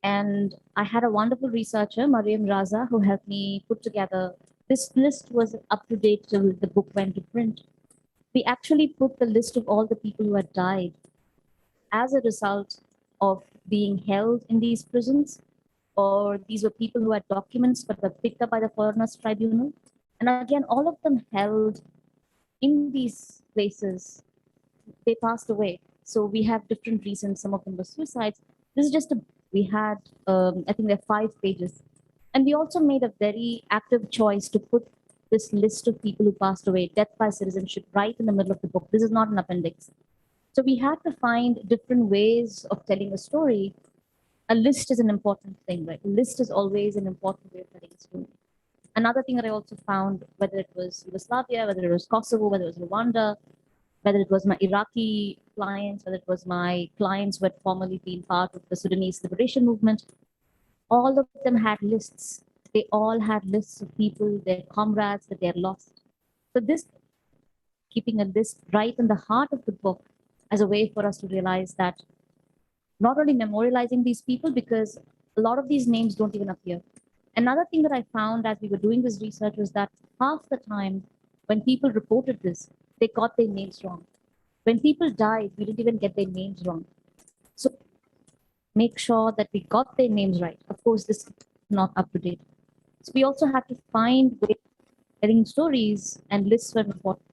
Speaker 3: And I had a wonderful researcher, Mariam Raza, who helped me put together. This list was up to date till the book went to print. We actually put the list of all the people who had died as a result of being held in these prisons, or these were people who had documents but were picked up by the Foreigners Tribunal. And again, all of them held in these places, they passed away. So we have different reasons. Some of them were suicides. This is just a, we had, I think there are 5 pages. And we also made a very active choice to put this list of people who passed away, death by citizenship, right in the middle of the book. This is not an appendix. So we had to find different ways of telling a story. A list is an important thing, right? A list is always an important way of telling a story. Another thing that I also found, whether it was Yugoslavia, whether it was Kosovo, whether it was Rwanda, whether it was my Iraqi clients, whether it was my clients who had formerly been part of the Sudanese liberation movement, all of them had lists. They all had lists of people, their comrades that they had lost. So this, keeping a list right in the heart of the book as a way for us to realize that not only memorializing these people, because a lot of these names don't even appear. Another thing that I found as we were doing this research was that half the time when people reported this, they got their names wrong. When people died, we didn't even get their names wrong. So make sure that we got their names right. Of course, this is not up to date. So we also had to find ways of telling stories, and lists were important.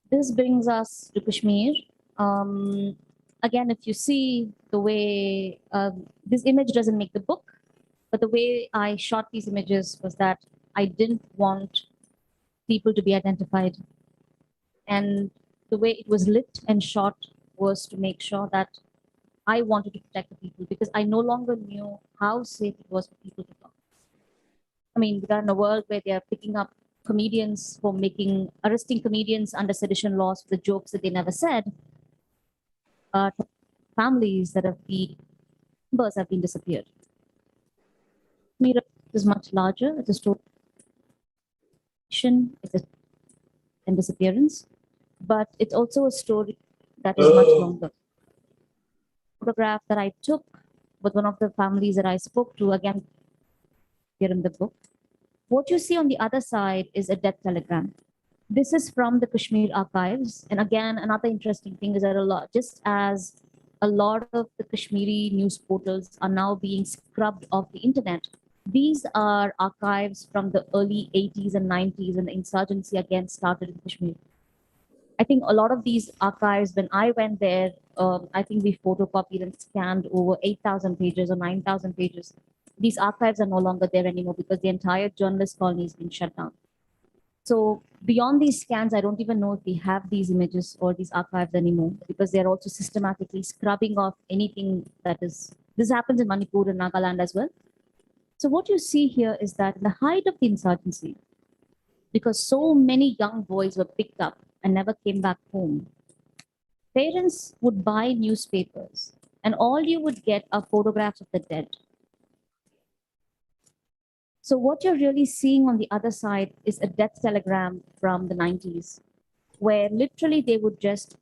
Speaker 3: This brings us to Kashmir. Again, if you see the way this image doesn't make the book, but the way I shot these images was that I didn't want people to be identified. And the way it was lit and shot was to make sure that I wanted to protect the people, because I no longer knew how safe it was for people to talk. I mean, we are in a world where they are picking up comedians for arresting comedians under sedition laws for the jokes that they never said. Families that have been, members have been disappeared. Kashmir is much larger. It's a story, it's a and disappearance, but it's also a story that is much longer. Photograph that I took with one of the families that I spoke to, again, here in the book. What you see on the other side is a death telegram. This is from the Kashmir Archives. And again, another interesting thing is that just as a lot of the Kashmiri news portals are now being scrubbed off the internet, these are archives from the early 80s and 90s when the insurgency again started in Kashmir. I think a lot of these archives, when I went there, I think we photocopied and scanned over 8,000 pages or 9,000 pages. These archives are no longer there anymore because the entire journalist colony has been shut down. So beyond these scans, I don't even know if we have these images or these archives anymore, because they're also systematically scrubbing off anything that is, this happens in Manipur and Nagaland as well. So what you see here is that in the height of the insurgency, because so many young boys were picked up and never came back home, parents would buy newspapers and all you would get are photographs of the dead. So what you're really seeing on the other side is a death telegram from the 90s, where literally they would just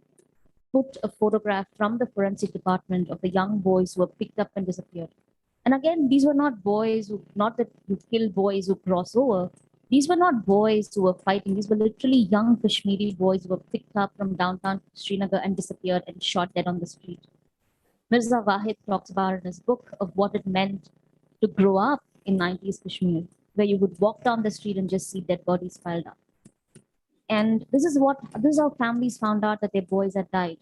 Speaker 3: put a photograph from the forensic department of the young boys who were picked up and disappeared. And again, these were not boys who, not that you kill boys who cross over. These were not boys who were fighting. These were literally young Kashmiri boys who were picked up from downtown Srinagar and disappeared and shot dead on the street. Mirza Wahid talks about in his book of what it meant to grow up in 90s Kashmir, where you would walk down the street and just see dead bodies piled up. And this is how families found out that their boys had died.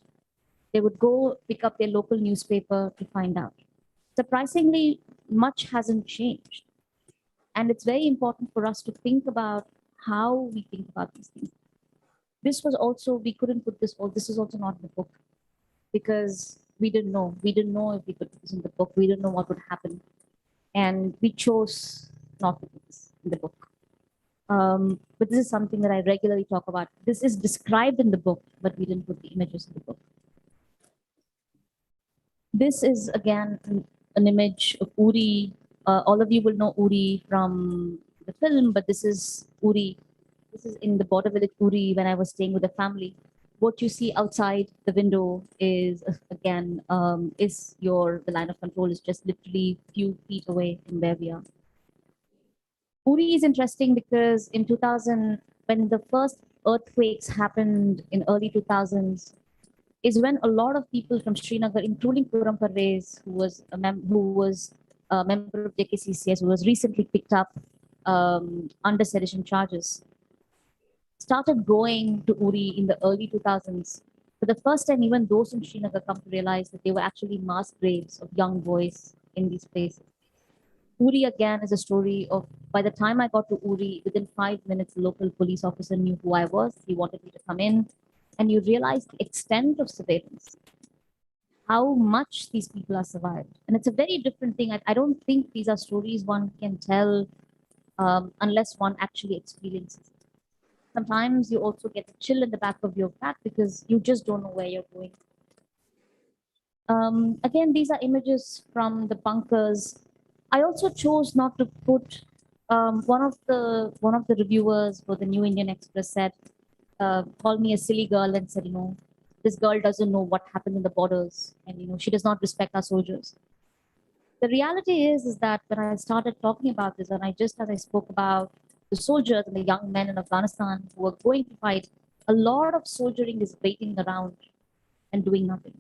Speaker 3: They would go pick up their local newspaper to find out. Surprisingly, much hasn't changed. And it's very important for us to think about how we think about these things. This was also, we couldn't put this, this is also not in the book, because we didn't know. We didn't know if we could put this in the book. We didn't know what would happen. And we chose not to put this in the book. But this is something that I regularly talk about. This is described in the book, but we didn't put the images in the book. This is, again, an image of Uri all of you will know Uri from the film, but this is Uri. This is in the border village Uri when I was staying with the family. What you see outside the window is again is the line of control is just literally few feet away from where we are. Uri is interesting because in 2000, when the first earthquakes happened in early 2000s, is when a lot of people from Srinagar, including Puram Parvez, who was a member of JKCCS, who was recently picked up under sedition charges, started going to Uri in the early 2000s. For the first time, even those in Srinagar come to realize that they were actually mass graves of young boys in these places. Uri again is a story of, by the time I got to Uri, within 5 minutes, the local police officer knew who I was. He wanted me to come in. And you realize the extent of surveillance, how much these people are survived. And it's a very different thing. I don't think these are stories one can tell unless one actually experiences it. Sometimes you also get a chill in the back of your back because you just don't know where you're going. Again, these are images from the bunkers. I also chose not to put one of the reviewers for the New Indian Express said, called me a silly girl and said, this girl doesn't know what happened in the borders, and she does not respect our soldiers. The reality is that when I started talking about this, and as I spoke about the soldiers and the young men in Afghanistan who are going to fight, a lot of soldiering is waiting around and doing nothing,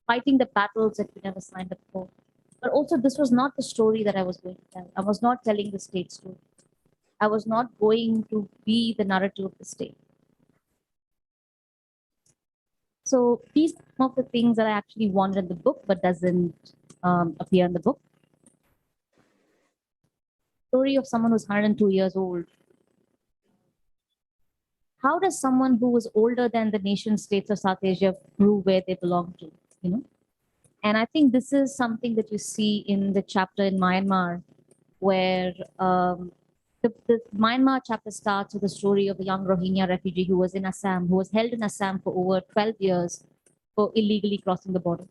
Speaker 3: fighting the battles that we never signed up for. But also, this was not the story that I was going to tell. I was not telling the state story. I was not going to be the narrative of the state. So these are some of the things that I actually wanted in the book, but doesn't appear in the book. Story of someone who's 102 years old. How does someone who was older than the nation states of South Asia prove where they belong to? And I think this is something that you see in the chapter in Myanmar, where the Myanmar chapter starts with the story of a young Rohingya refugee who was in Assam, who was held in Assam for over 12 years for illegally crossing the border.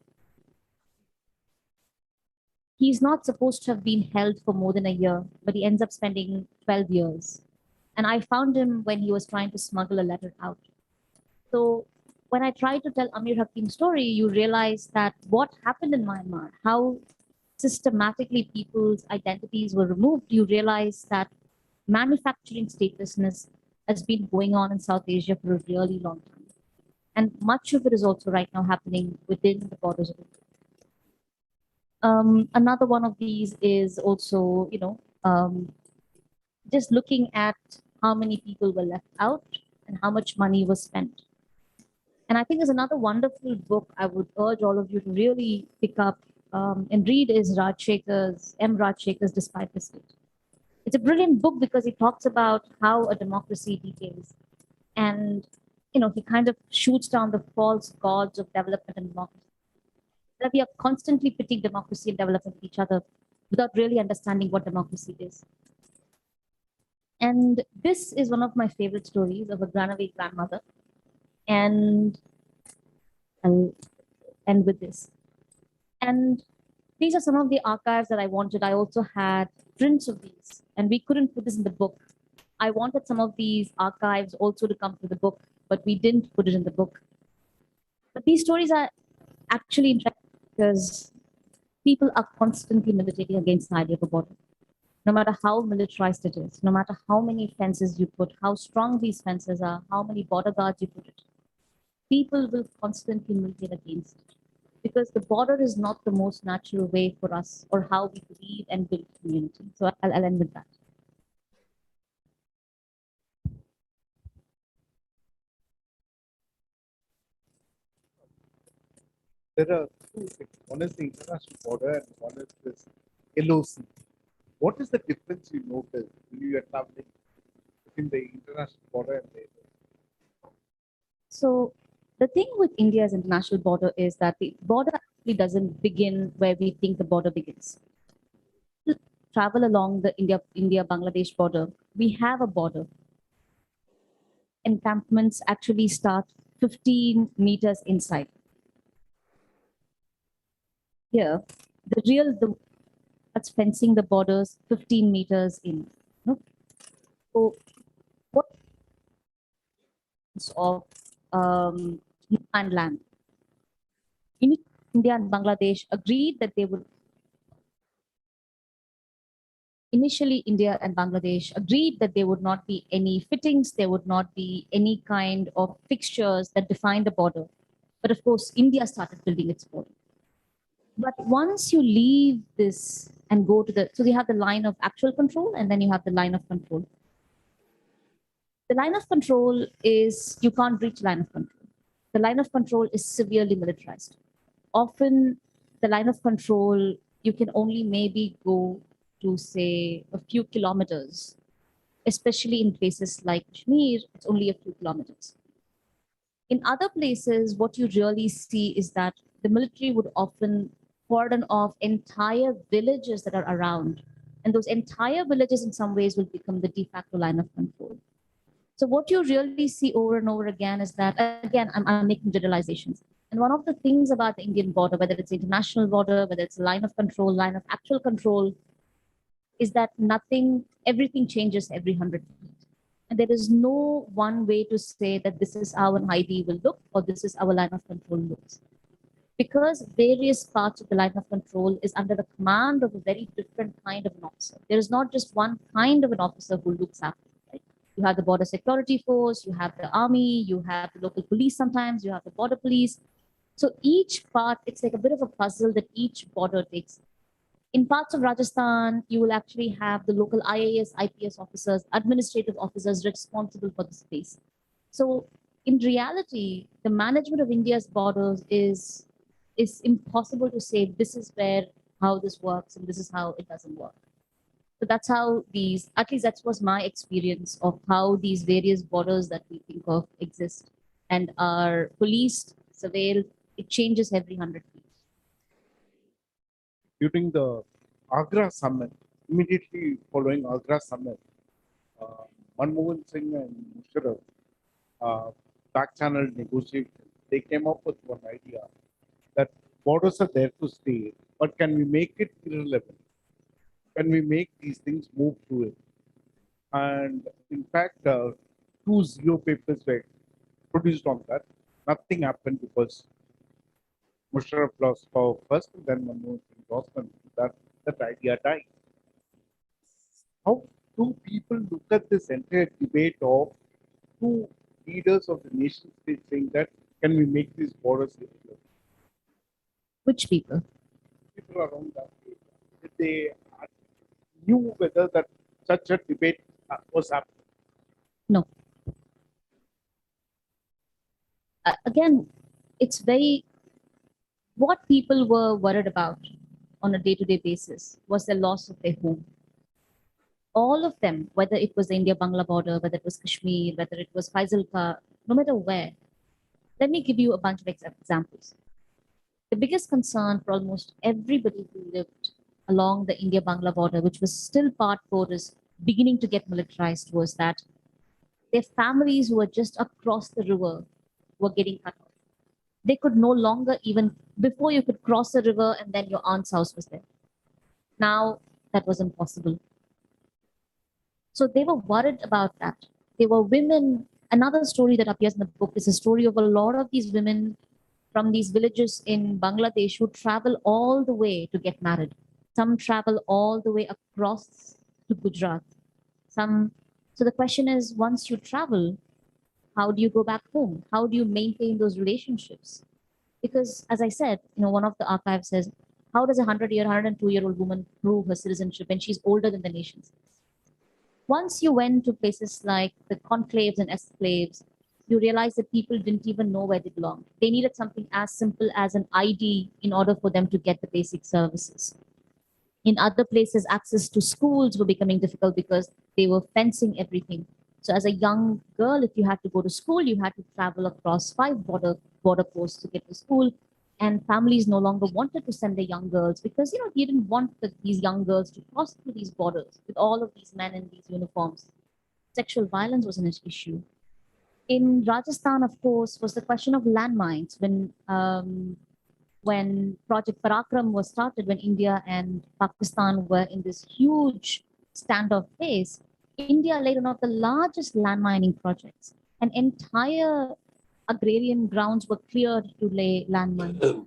Speaker 3: He's not supposed to have been held for more than a year, but he ends up spending 12 years. And I found him when he was trying to smuggle a letter out. So when I try to tell Amir Hakim's story, you realize that what happened in Myanmar, how systematically people's identities were removed, you realize that manufacturing statelessness has been going on in South Asia for a really long time. And much of it is also right now happening within the borders of India. Another one of these is also, just looking at how many people were left out and how much money was spent. And I think there's another wonderful book I would urge all of you to really pick up and read is M. Rajshekhar's Despite the State. It's a brilliant book because he talks about how a democracy decays. And, he kind of shoots down the false gods of development and democracy. That we are constantly pitting democracy and development with each other without really understanding what democracy is. And this is one of my favorite stories of a runaway grandmother. And I'll end with this. And these are some of the archives that I wanted. I also had prints of these, and we couldn't put this in the book. I wanted some of these archives also to come to the book, but we didn't put it in the book. But these stories are actually interesting because people are constantly militating against the idea of a border. No matter how militarized it is, no matter how many fences you put, how strong these fences are, how many border guards you put it, people will constantly militate against it because the border is not the most natural way for us or how we believe and build community. So I'll end with that.
Speaker 2: There are two things. One is the international border and one is this LOC. What is the difference you notice when you are traveling between the international border and the LOC?
Speaker 3: So the thing with India's international border is that the border actually doesn't begin where we think the border begins. To travel along the India-Bangladesh border, we have a border. Encampments actually start 15 meters inside. Here, a that's fencing the borders 15 meters in. No? So what of and land? India and Bangladesh agreed that they would initially India and Bangladesh agreed that there would not be any fittings, there would not be any kind of fixtures that define the border. But of course, India started building its border. But once you leave this and go to so you have the line of actual control and then you have the line of control. The line of control is, you can't reach line of control. The line of control is severely militarized. Often the line of control, you can only maybe go to say a few kilometers, especially in places like Kashmir, it's only a few kilometers. In other places, what you really see is that the military would often cordon off entire villages that are around. And those entire villages in some ways will become the de facto line of control. So what you really see over and over again is that, again, I'm making generalizations. And one of the things about the Indian border, whether it's international border, whether it's line of control, line of actual control, is that everything changes every 100 feet. And there is no one way to say that this is how an ID will look or this is our line of control looks. Because various parts of the line of control is under the command of a very different kind of an officer. There is not just one kind of an officer who looks after it, right? You have the border security force, you have the army, you have the local police sometimes, you have the border police. So each part, it's like a bit of a puzzle that each border takes. In parts of Rajasthan, you will actually have the local IAS, IPS officers, administrative officers responsible for the space. So in reality, the management of India's borders is impossible to say this is how this works and this is how it doesn't work. So that's how at least that was my experience of how these various borders that we think of exist and are policed, surveilled. It changes every 100 feet.
Speaker 2: During the Agra summit, immediately following Agra summit, Manmohan Singh and Musharraf back-channel negotiations, they came up with one idea that borders are there to stay, but can we make it irrelevant? Can we make these things move through it? And in fact, 2 zero papers were produced on that. Nothing happened because Musharraf lost power first, and then Manmohan Singh lost, and that idea died. How do people look at this entire debate of two leaders of the nation state saying that can we make these borders irrelevant?
Speaker 3: Which people?
Speaker 2: People around that area, they knew whether that such a debate was happening.
Speaker 3: No. Again, it's what people were worried about on a day-to-day basis was the loss of their home. All of them, whether it was the India-Bangla border, whether it was Kashmir, whether it was Faisalka, no matter where. Let me give you a bunch of examples. The biggest concern for almost everybody who lived along the India-Bangla border, which was still part porous, beginning to get militarized, was that their families who were just across the river were getting cut off. They could no longer even, before you could cross the river and then your aunt's house was there. Now that was impossible. So they were worried about that. They were women. Another story that appears in the book is a story of a lot of these women from these villages in Bangladesh who travel all the way to get married. Some travel all the way across to Gujarat. So the question is, once you travel, how do you go back home? How do you maintain those relationships? Because as I said, one of the archives says, how does a 102-year-old woman prove her citizenship when she's older than the nations? Once you went to places like the conclaves and exclaves, you realize that people didn't even know where they belonged. They needed something as simple as an ID in order for them to get the basic services. In other places, access to schools were becoming difficult because they were fencing everything. So as a young girl, if you had to go to school, you had to travel across 5 border posts to get to school. And families no longer wanted to send their young girls because, they didn't want these young girls to cross through these borders with all of these men in these uniforms. Sexual violence was an issue. In Rajasthan, of course, was the question of landmines. When when Project Parakram was started, when India and Pakistan were in this huge standoff phase, India laid one of the largest land mining projects. An entire agrarian grounds were cleared to lay landmines.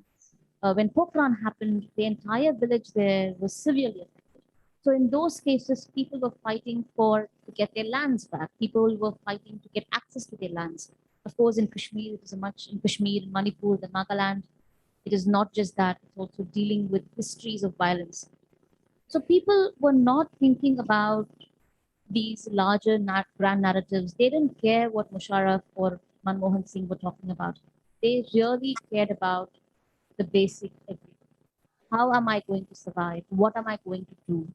Speaker 3: When Pokhran happened, the entire village there was severely affected. So in those cases, people were fighting for to get their lands back. People were fighting to get access to their lands. Of course, in Kashmir, it is a much in Kashmir, in Manipur, the Nagaland. It is not just that; it's also dealing with histories of violence. So people were not thinking about these larger grand narratives. They didn't care what Musharraf or Manmohan Singh were talking about. They really cared about the basic everything. How am I going to survive? What am I going to do?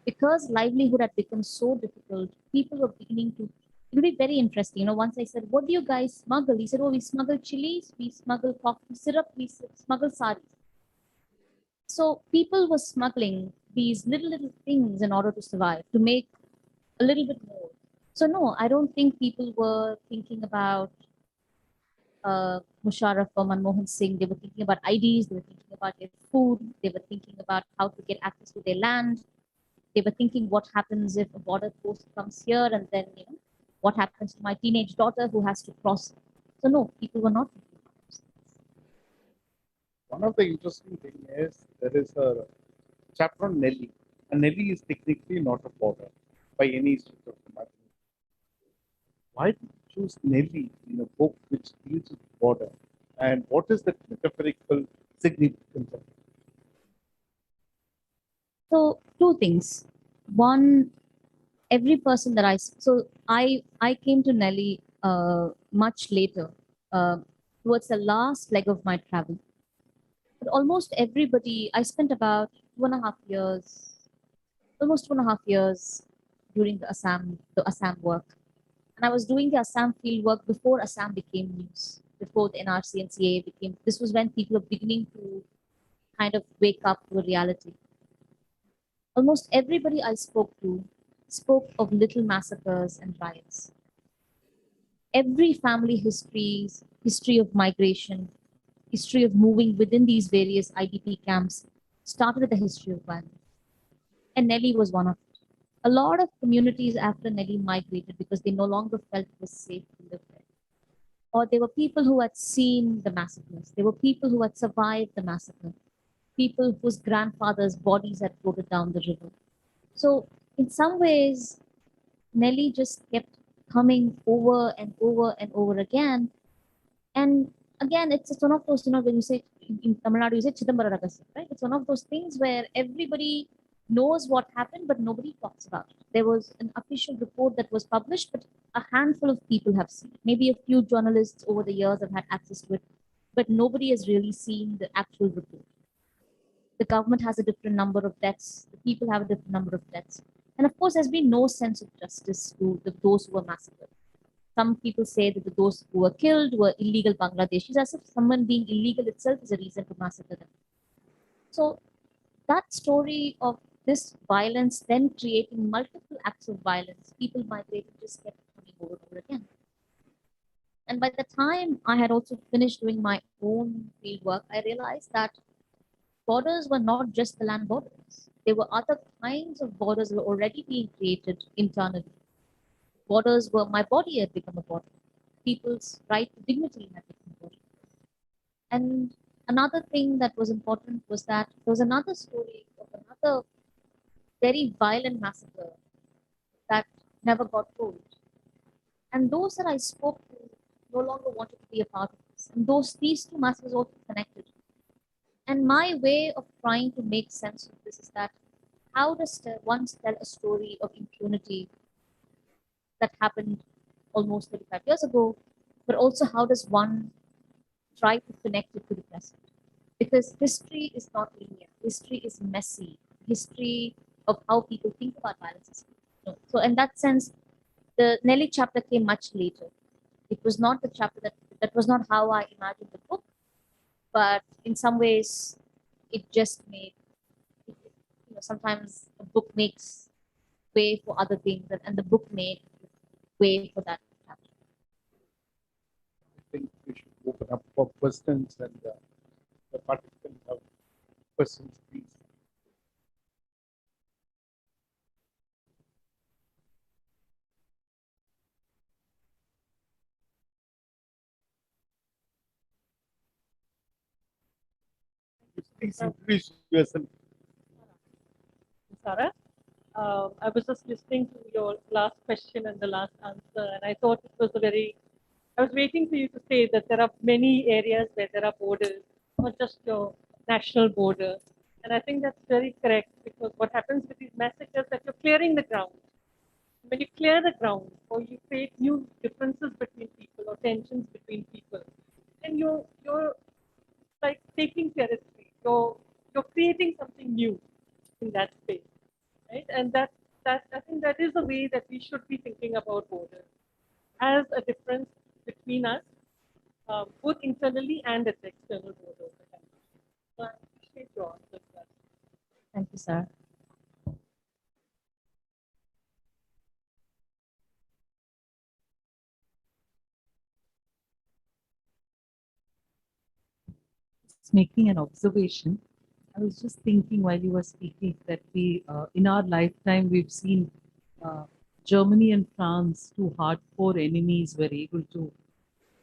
Speaker 3: Because livelihood had become so difficult, people were beginning to. It would be very interesting. Once I said, "What do you guys smuggle?" He said, "Oh, we smuggle chilies, we smuggle coffee syrup, we smuggle saris." So people were smuggling these little things in order to survive, to make a little bit more. So no, I don't think people were thinking about Musharraf or Manmohan Singh. They were thinking about IDs, they were thinking about their food, they were thinking about how to get access to their land. They were thinking what happens if a border post comes here and then, what happens to my teenage daughter who has to cross. So no, people were not thinking about those things.
Speaker 2: One of the interesting thing is there is a chapter on Nelly, and Nelly is technically not a border by any stretch of the imagination. Why did you choose Nelly in a book which deals with border, and what is the metaphorical significance of it?
Speaker 3: So two things. One, every person that I came to Nelly much later, uh, towards the last leg of my travel. But almost everybody, I spent about 2.5 years, almost 2.5 years during the Assam work. And I was doing the Assam field work before Assam became news, before the NRC and CAA became. This was when people were beginning to kind of wake up to a reality. Almost everybody I spoke to spoke of little massacres and riots. Every family history of migration, history of moving within these various IDP camps started with a history of violence. And Nelly was one of it. A lot of communities after Nelly migrated because they no longer felt it was safe to live there. Or there were people who had seen the massacres. There were people who had survived the massacre. People whose grandfathers' bodies had floated down the river. So in some ways, Nelly just kept coming over and over and over again. And again, it's one of those, when you say in Tamil Nadu, you say Chidambara Ragasya, right? It's one of those things where everybody knows what happened, but nobody talks about it. There was an official report that was published, but a handful of people have seen it. Maybe a few journalists over the years have had access to it, but nobody has really seen the actual report. The government has a different number of deaths, the people have a different number of deaths. And of course, there's been no sense of justice to those who were massacred. Some people say that those who were killed were illegal Bangladeshis, as if someone being illegal itself is a reason to massacre them. So that story of this violence then creating multiple acts of violence, people migrated just kept coming over and over again. And by the time I had also finished doing my own field work, I realized that borders were not just the land borders. There were other kinds of borders that were already being created internally. Borders were my body had become a border. People's right to dignity had become a border. And another thing that was important was that there was another story of another very violent massacre that never got told. And those that I spoke to no longer wanted to be a part of this. And these two massacres also connected. And my way of trying to make sense of this is that how does one tell a story of impunity that happened almost 35 years ago, but also how does one try to connect it to the present? Because history is not linear. History is messy. History of how people think about violence is. So in that sense, the Nelly chapter came much later. It was not the chapter that was not how I imagined the book, but in some ways, it just made. Sometimes a book makes way for other things, and the book made way for that chapter.
Speaker 2: I think we should open up for questions and the participants have questions, please. Please introduce yourself.
Speaker 4: Sarah. I was just listening to your last question and the last answer, and I thought it was a very. I was waiting for you to say that there are many areas where there are borders, not just your national border. And I think that's very correct because what happens with these massacres that you're clearing the ground. When you clear the ground or you create new differences between people or tensions between people, then you're like taking territory. You're creating something new in that space, right? And that I think that is the way that we should be thinking about borders as a difference between us, both internally and at the external border of the country. So I appreciate your answer to that.
Speaker 3: Thank you, sir.
Speaker 5: Just making an observation. I was just thinking while you were speaking that in our lifetime, we've seen Germany and France, two hardcore enemies, were able to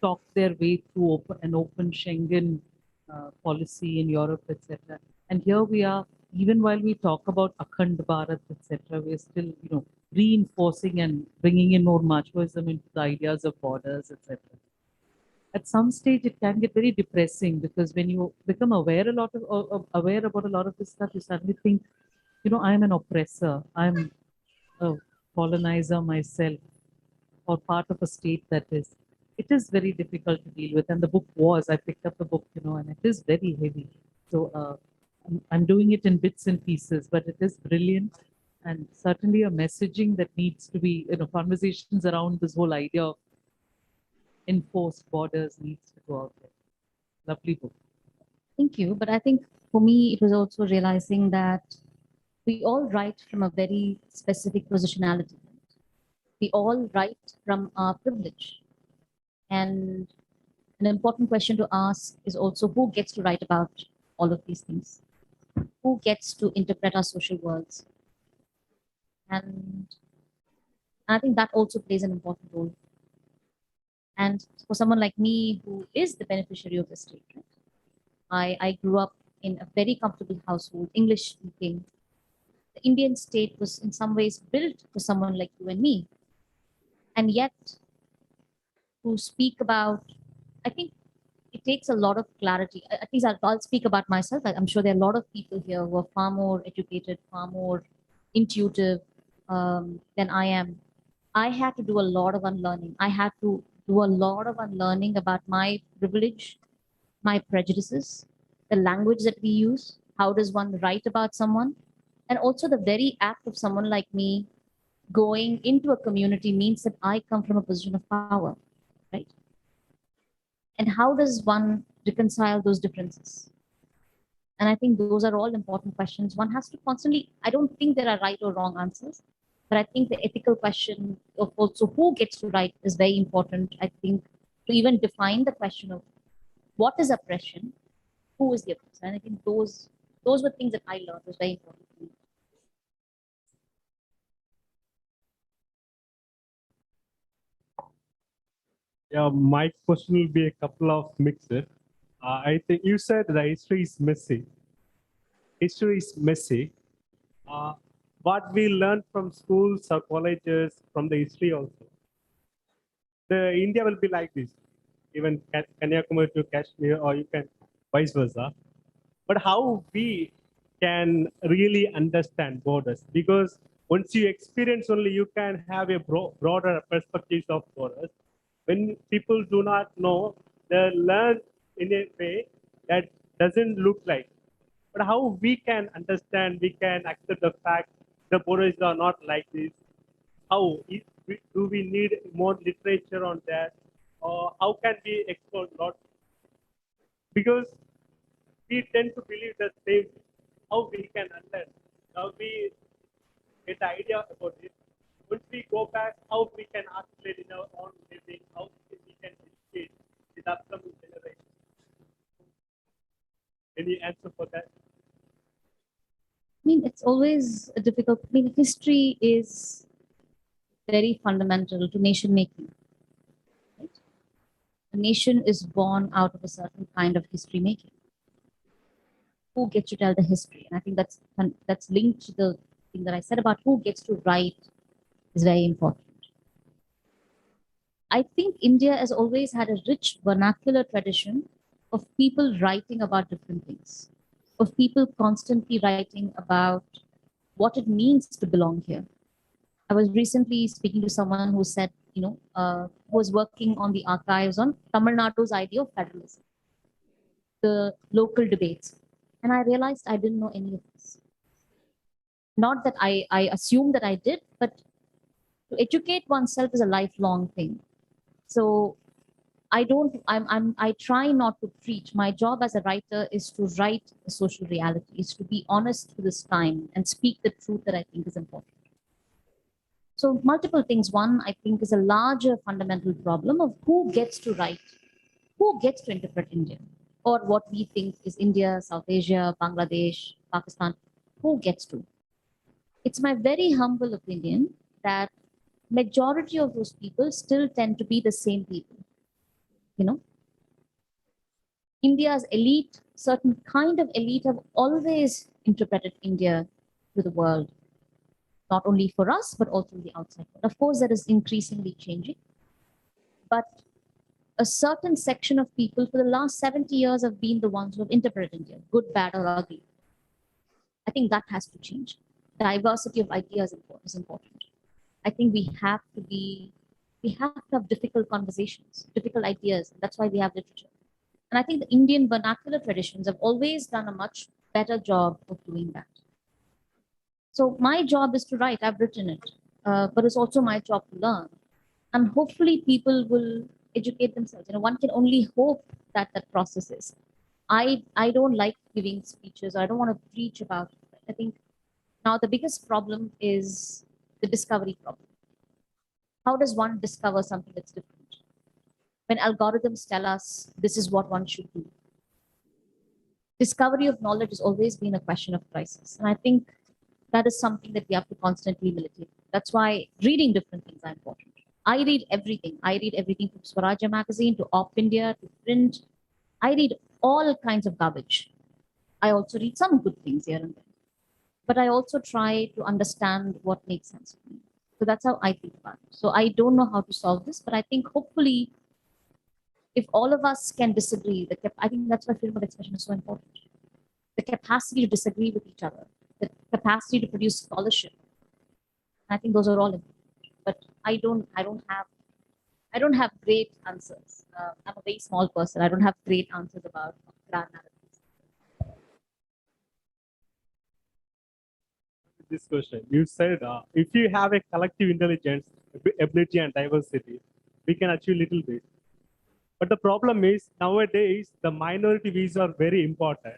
Speaker 5: talk their way through an open Schengen policy in Europe, etc. And here we are, even while we talk about Akhand Bharat, etc., we're still, reinforcing and bringing in more machoism into the ideas of borders, etc. At some stage it can get very depressing because when you become aware about a lot of this stuff, you suddenly think, I'm an oppressor, I'm a colonizer myself, or part of a state that is. It is very difficult to deal with, and the book I picked up the book, and it is very heavy. So I'm doing it in bits and pieces, but it is brilliant, and certainly a messaging that needs to be, conversations around this whole idea of enforced borders needs to go out there. Lovely book.
Speaker 3: Thank you. But I think for me, it was also realizing that we all write from a very specific positionality. We all write from our privilege. And an important question to ask is also who gets to write about all of these things? Who gets to interpret our social worlds? And I think that also plays an important role. And for someone like me who is the beneficiary of the state, right? I grew up in a very comfortable household, English speaking. The Indian state was in some ways built for someone like you and me. And yet, to speak about, I think it takes a lot of clarity. At least I'll speak about myself. I'm sure there are a lot of people here who are far more educated, far more intuitive than I am. I had to do a lot of unlearning. I had to do a lot of unlearning about my privilege, my prejudices, the language that we use, how does one write about someone, and also the very act of someone like me going into a community means that I come from a position of power, right? And how does one reconcile those differences? And I think those are all important questions. One has to constantly, I don't think there are right or wrong answers, but I think the ethical question of also who gets to write is very important. I think to even define the question of what is oppression, who is the oppressor. And I think those were things that I learned was very important for me.
Speaker 6: Yeah, my question will be a couple of mixed. I think you said the history is messy. History is messy. What we learn from schools or colleges from the history also. The India will be like this, even Kanyakumari to Kashmir, or you can vice versa. But how we can really understand borders? Because once you experience only, you can have a broader perspective of borders. When people do not know, they learn in a way that doesn't look like. But how we can understand, we can accept the fact the borders are not like this. How do we need more literature on that? Or how can we explore lot? Because we tend to believe the same. How we can understand? How we get the idea about it. Once we go back, how we can articulate in our own living, how we can educate the upcoming generation. Any answer for that?
Speaker 3: I mean, it's always a difficult. I mean, history is very fundamental to nation making. Right? A nation is born out of a certain kind of history making. Who gets to tell the history? And I think that's linked to the thing that I said about who gets to write is very important. I think India has always had a rich vernacular tradition of people writing about different things, of people constantly writing about what it means to belong here. I was recently speaking to someone who said, who was working on the archives on Tamil Nadu's idea of federalism, the local debates. And I realized I didn't know any of this. Not that I assumed that I did, but to educate oneself is a lifelong thing. So I try not to preach. My job as a writer is to write a social reality, is to be honest to this time and speak the truth that I think is important. So multiple things. One, I think, is a larger fundamental problem of who gets to write, who gets to interpret India, or what we think is India, South Asia, Bangladesh, Pakistan, who gets to. It's my very humble opinion that majority of those people still tend to be the same people. India's elite, certain kind of elite have always interpreted India to the world, not only for us, but also the outside world. Of course, that is increasingly changing. But a certain section of people for the last 70 years have been the ones who have interpreted India, good, bad, or ugly. I think that has to change. Diversity of ideas is important. I think we have to have difficult conversations, difficult ideas. That's why we have literature. And I think the Indian vernacular traditions have always done a much better job of doing that. So my job is to write. I've written it, but it's also my job to learn. And hopefully people will educate themselves. One can only hope that that process is. I don't like giving speeches. I don't want to preach about it. I think now the biggest problem is the discovery problem. How does one discover something that's different? When algorithms tell us this is what one should do. Discovery of knowledge has always been a question of crisis. And I think that is something that we have to constantly militate. That's why reading different things are important. I read everything. I read everything from Swarajya magazine to Op India to print. I read all kinds of garbage. I also read some good things here and there. But I also try to understand what makes sense to me. So that's how I think about it. So I don't know how to solve this, but I think hopefully if all of us can disagree, I think that's why freedom of expression is so important. The capacity to disagree with each other, the capacity to produce scholarship. I think those are all important. But I don't have great answers. I'm a very small person. I don't have great answers about grand narratives.
Speaker 6: This question, you said if you have a collective intelligence, ability, and diversity, we can achieve little bit. But the problem is nowadays the minority views are very important.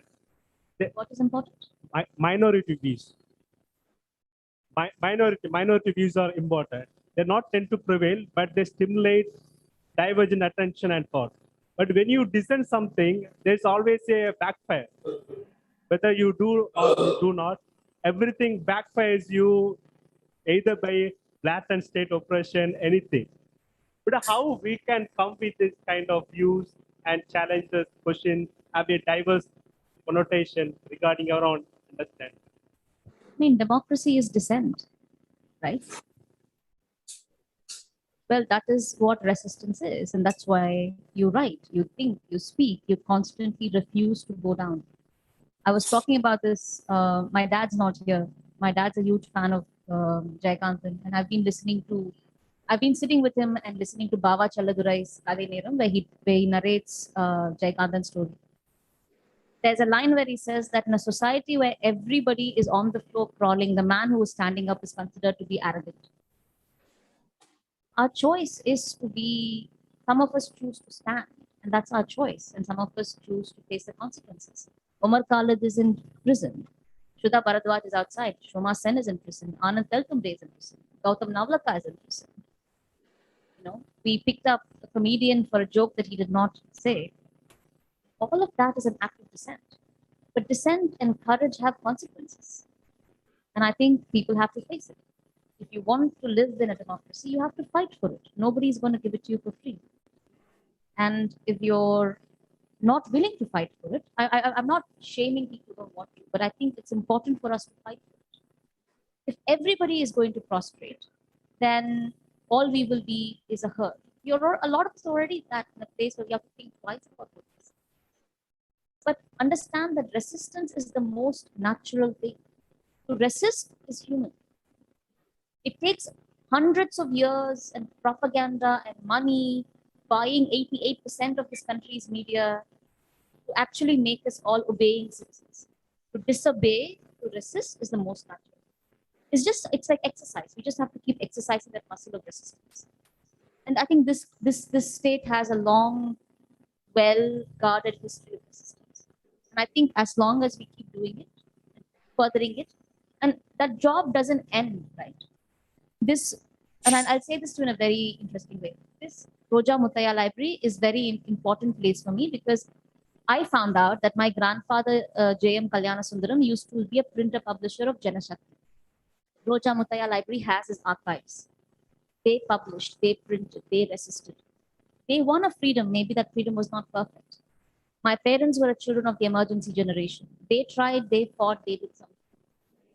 Speaker 3: What is important?
Speaker 6: Minority views. Minority views are important. They not tend to prevail, but they stimulate divergent attention and thought. But when you dissent something, there's always a backfire. Whether you do or you do not, everything backfires you either by blatant state oppression, anything. But how we can come with this kind of views and challenge this question, have a diverse connotation regarding our own understanding?
Speaker 3: I mean, democracy is dissent, right? Well, that is what resistance is. And that's why you write, you think, you speak, you constantly refuse to go down. I was talking about this. My dad's not here. My dad's a huge fan of Jayakanthan, and I've been sitting with him and listening to Bava Challadurai's Kade Neram, where he narrates Jayakanthan's story. There's a line where he says that in a society where everybody is on the floor crawling, the man who is standing up is considered to be arrogant. Our choice is to be, some of us choose to stand, and that's our choice, and some of us choose to face the consequences. Omar Khalid is in prison. Shudha Bharadwaj is outside. Shoma Sen is in prison. Anand Teltumde is in prison. Gautam Navlaka is in prison. We picked up a comedian for a joke that he did not say. All of that is an act of dissent. But dissent and courage have consequences. And I think people have to face it. If you want to live in a democracy, you have to fight for it. Nobody's going to give it to you for free. And if you're not willing to fight for it, I'm not shaming people who don't want to, but I think it's important for us to fight for it. If everybody is going to prostrate, then all we will be is a herd. A lot of us already that in a place where we have to think twice about this. But understand that resistance is the most natural thing. To resist is human. It takes hundreds of years and propaganda and money, buying 88% of this country's media to actually make us all obeying citizens. To disobey, to resist is the most natural. It's like exercise. We just have to keep exercising that muscle of resistance. And I think this state has a long, well-guarded history of resistance. And I think as long as we keep doing it, furthering it, and that job doesn't end, right? This, and I'll say this in a very interesting way. This Roja Muthiah library is very important place for me because I found out that my grandfather, J.M. Kalyanasundaram, used to be a printer publisher of Janashakti. Roja Muthiah library has his archives. They published, they printed, they resisted. They won a freedom. Maybe that freedom was not perfect. My parents were children of the emergency generation. They tried, they fought, they did something.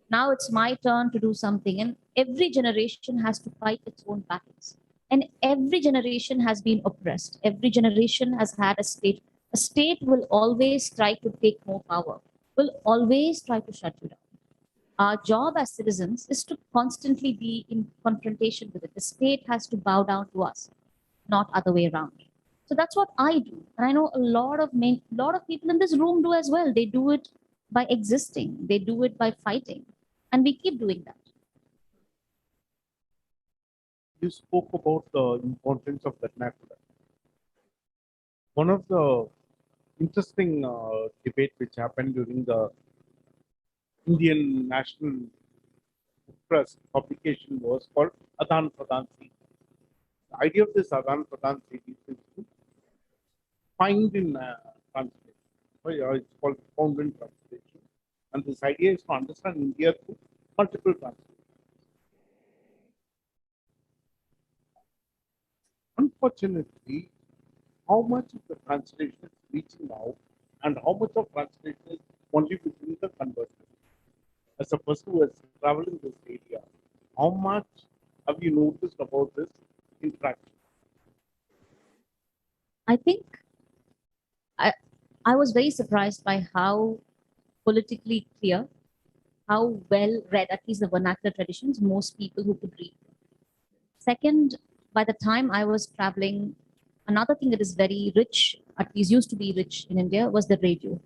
Speaker 3: Now it's my turn to do something. And every generation has to fight its own battles. And every generation has been oppressed. Every generation has had a state. A state will always try to take more power, will always try to shut you down. Our job as citizens is to constantly be in confrontation with it. The state has to bow down to us, not other way around. So that's what I do. And I know a lot of people in this room do as well. They do it by existing. They do it by fighting. And we keep doing that.
Speaker 2: You spoke about the importance of vernacular. One of the interesting debate which happened during the Indian National Press publication was called Adan Pradan Series. The idea of this Adan Pradan series is to find in translation. It's called found in translation. And this idea is to understand India through multiple translations. Unfortunately, how much of the translation is reaching out and how much of translation is only within the conversion? As a person who has traveled in this area, how much have you noticed about this interaction?
Speaker 3: I think I was very surprised by how politically clear, how well read, at least the vernacular traditions, most people who could read. Second, by the time I was traveling, another thing that is very rich, at least used to be rich in India, was the radio.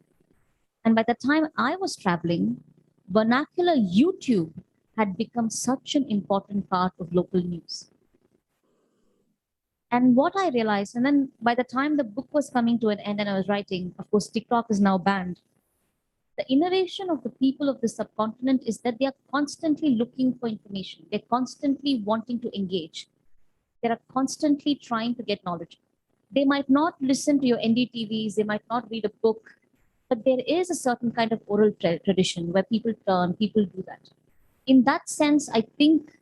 Speaker 3: And by the time I was traveling, vernacular YouTube had become such an important part of local news. And what I realized, and then by the time the book was coming to an end and I was writing, of course, TikTok is now banned. The innovation of the people of the subcontinent is that they are constantly looking for information. They're constantly wanting to engage. They are constantly trying to get knowledge. They might not listen to your NDTVs, they might not read a book, but there is a certain kind of oral tradition where people do that. In that sense, I think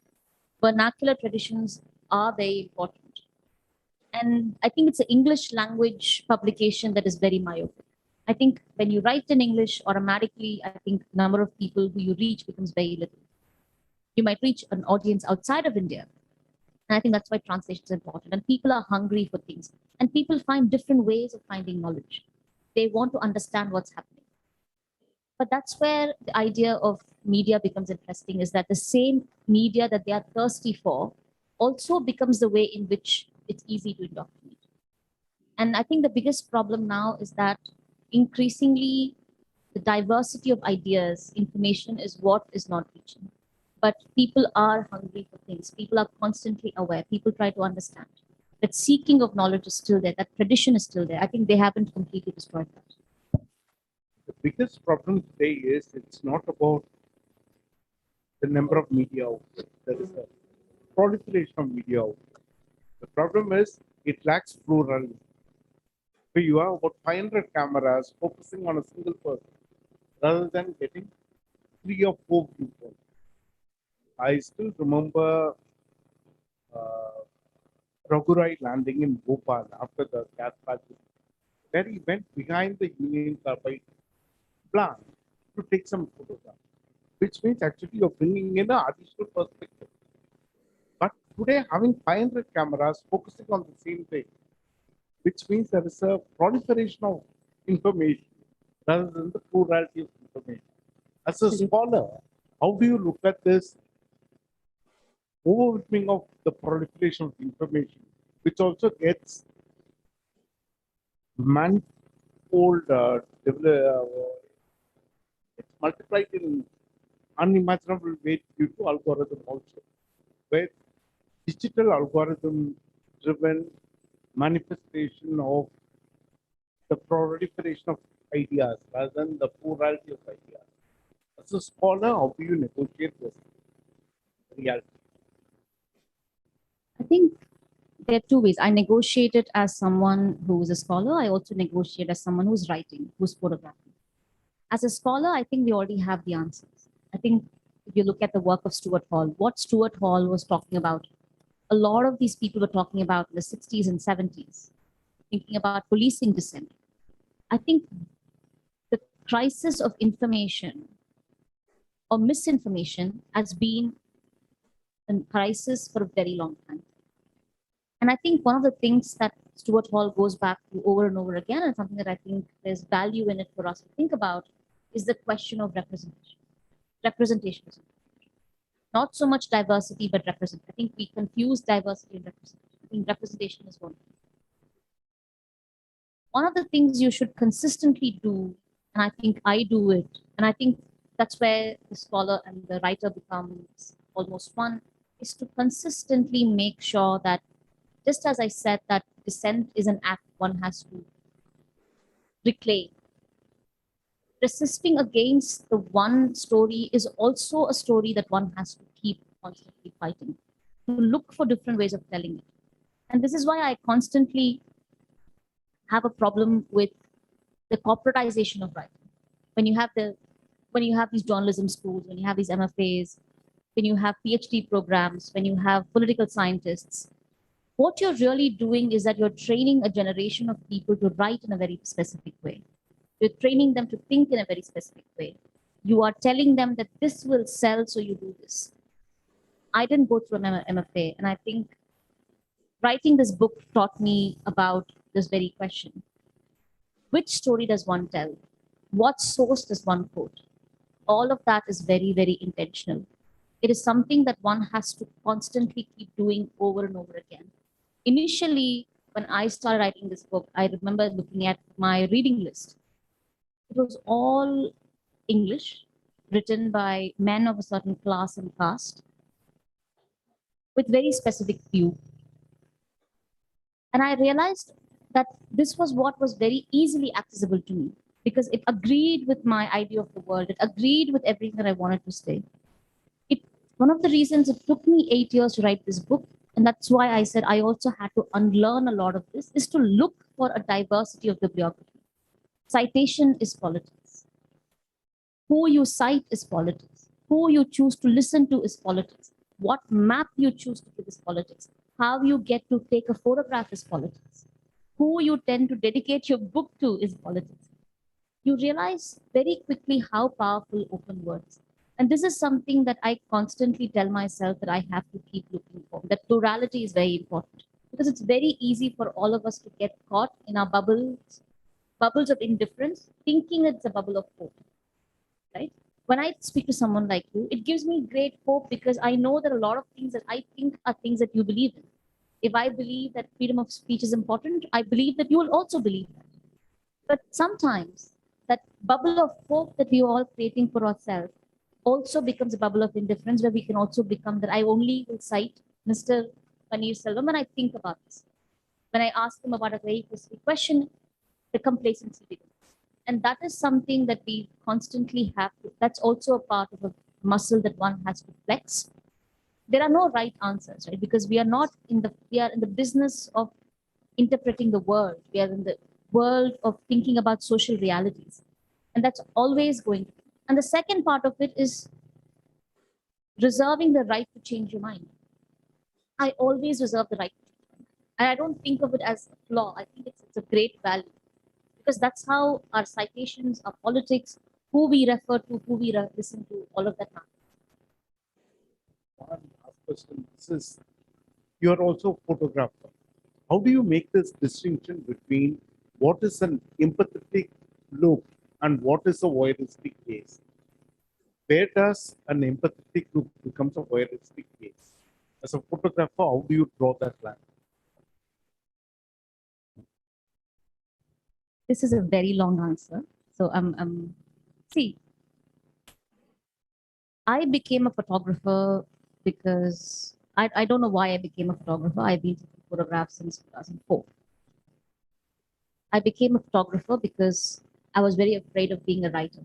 Speaker 3: vernacular traditions are very important. And I think it's an English language publication that is very myopic. I think when you write in English, automatically, I think number of people who you reach becomes very little. You might reach an audience outside of India. And I think that's why translation is important. And people are hungry for things. And people find different ways of finding knowledge. They want to understand what's happening. But that's where the idea of media becomes interesting, is that the same media that they are thirsty for also becomes the way in which it's easy to indoctrinate. And I think the biggest problem now is that increasingly the diversity of ideas, information is what is not reaching. But people are hungry for things. People are constantly aware. People try to understand. That seeking of knowledge is still there. That tradition is still there. I think they haven't completely destroyed that.
Speaker 2: The biggest problem today is it's not about the number of media outlets. There is a proliferation of media outlets. The problem is it lacks pluralism. So you have about 500 cameras focusing on a single person. rather than getting 3 or 4 people. I still remember Raghurai landing in Bhopal after the gas tragedy, where he went behind the Union Carbide plant to take some photographs, which means actually you're bringing in an additional perspective. But today, having 500 cameras focusing on the same thing, which means there is a proliferation of information rather than the plurality of information. As a scholar, how do you look at this overwhelming of the proliferation of information, which also gets manifold, it's multiplied in unimaginable way due to algorithm also, where digital algorithm driven manifestation of the proliferation of ideas rather than the plurality of ideas. As a scholar, how do you negotiate this reality?
Speaker 3: I think there are two ways. I negotiate it as someone who is a scholar. I also negotiate as someone who's writing, who's photographing. As a scholar, I think we already have the answers. I think if you look at the work of Stuart Hall, what Stuart Hall was talking about, a lot of these people were talking about in the 60s and 70s, thinking about policing dissent. I think the crisis of information or misinformation has been a crisis for a very long time. And I think one of the things that Stuart Hall goes back to over and over again, and something that I think there's value in it for us to think about, is the question of representation. Representation is important. Not so much diversity, but representation. I think we confuse diversity and representation. I think representation is one. One of the things you should consistently do, and I think I do it, and I think that's where the scholar and the writer becomes almost one, is to consistently make sure that, just as I said, that dissent is an act one has to reclaim. Resisting against the one story is also a story that one has to keep constantly fighting, to look for different ways of telling it. And this is why I constantly have a problem with the corporatization of writing. When you have these journalism schools, when you have these MFAs, when you have PhD programs, when you have political scientists, what you're really doing is that you're training a generation of people to write in a very specific way. You're training them to think in a very specific way. You are telling them that this will sell, so you do this. I didn't go through an MFA, and I think writing this book taught me about this very question. Which story does one tell? What source does one quote? All of that is very, very intentional. It is something that one has to constantly keep doing over and over again. Initially, when I started writing this book, I remember looking at my reading list. It was all English, written by men of a certain class and caste, with very specific view. And I realized that this was what was very easily accessible to me, because it agreed with my idea of the world. It agreed with everything that I wanted to say. One of the reasons it took me 8 years to write this book, and that's why I said I also had to unlearn a lot of this, is to look for a diversity of bibliography. Citation is politics. Who you cite is politics. Who you choose to listen to is politics. What map you choose to give is politics. How you get to take a photograph is politics. Who you tend to dedicate your book to is politics. You realize very quickly how powerful open words. And this is something that I constantly tell myself that I have to keep looking for. That plurality is very important, because it's very easy for all of us to get caught in our bubbles of indifference, thinking it's a bubble of hope, right? When I speak to someone like you, it gives me great hope, because I know that a lot of things that I think are things that you believe in. If I believe that freedom of speech is important, I believe that you will also believe that. But sometimes that bubble of hope that we are all creating for ourselves also becomes a bubble of indifference, where we can also become that I only will cite Mr. Panneerselvan when I think about this. When I ask him about a very specific question, the complacency begins. And that is something that we constantly have to, that's also a part of a muscle that one has to flex. There are no right answers, right? Because we are in the business of interpreting the world. We are in the world of thinking about social realities. And that's always going to be. And the second part of it is reserving the right to change your mind. I always reserve the right to change my mind. And I don't think of it as a flaw. I think it's a great value because that's how our citations, our politics, who we refer to, who we listen to, all of that matters.
Speaker 2: One last question. This is, you are also a photographer. How do you make this distinction between what is an empathetic look and what is a voyeuristic gaze? Where does an empathetic look becomes a voyeuristic gaze? As a photographer, how do you draw that line?
Speaker 3: This is a very long answer. So see, I became a photographer because I don't know why I became a photographer. I've been taking photographs since 2004. I became a photographer because I was very afraid of being a writer.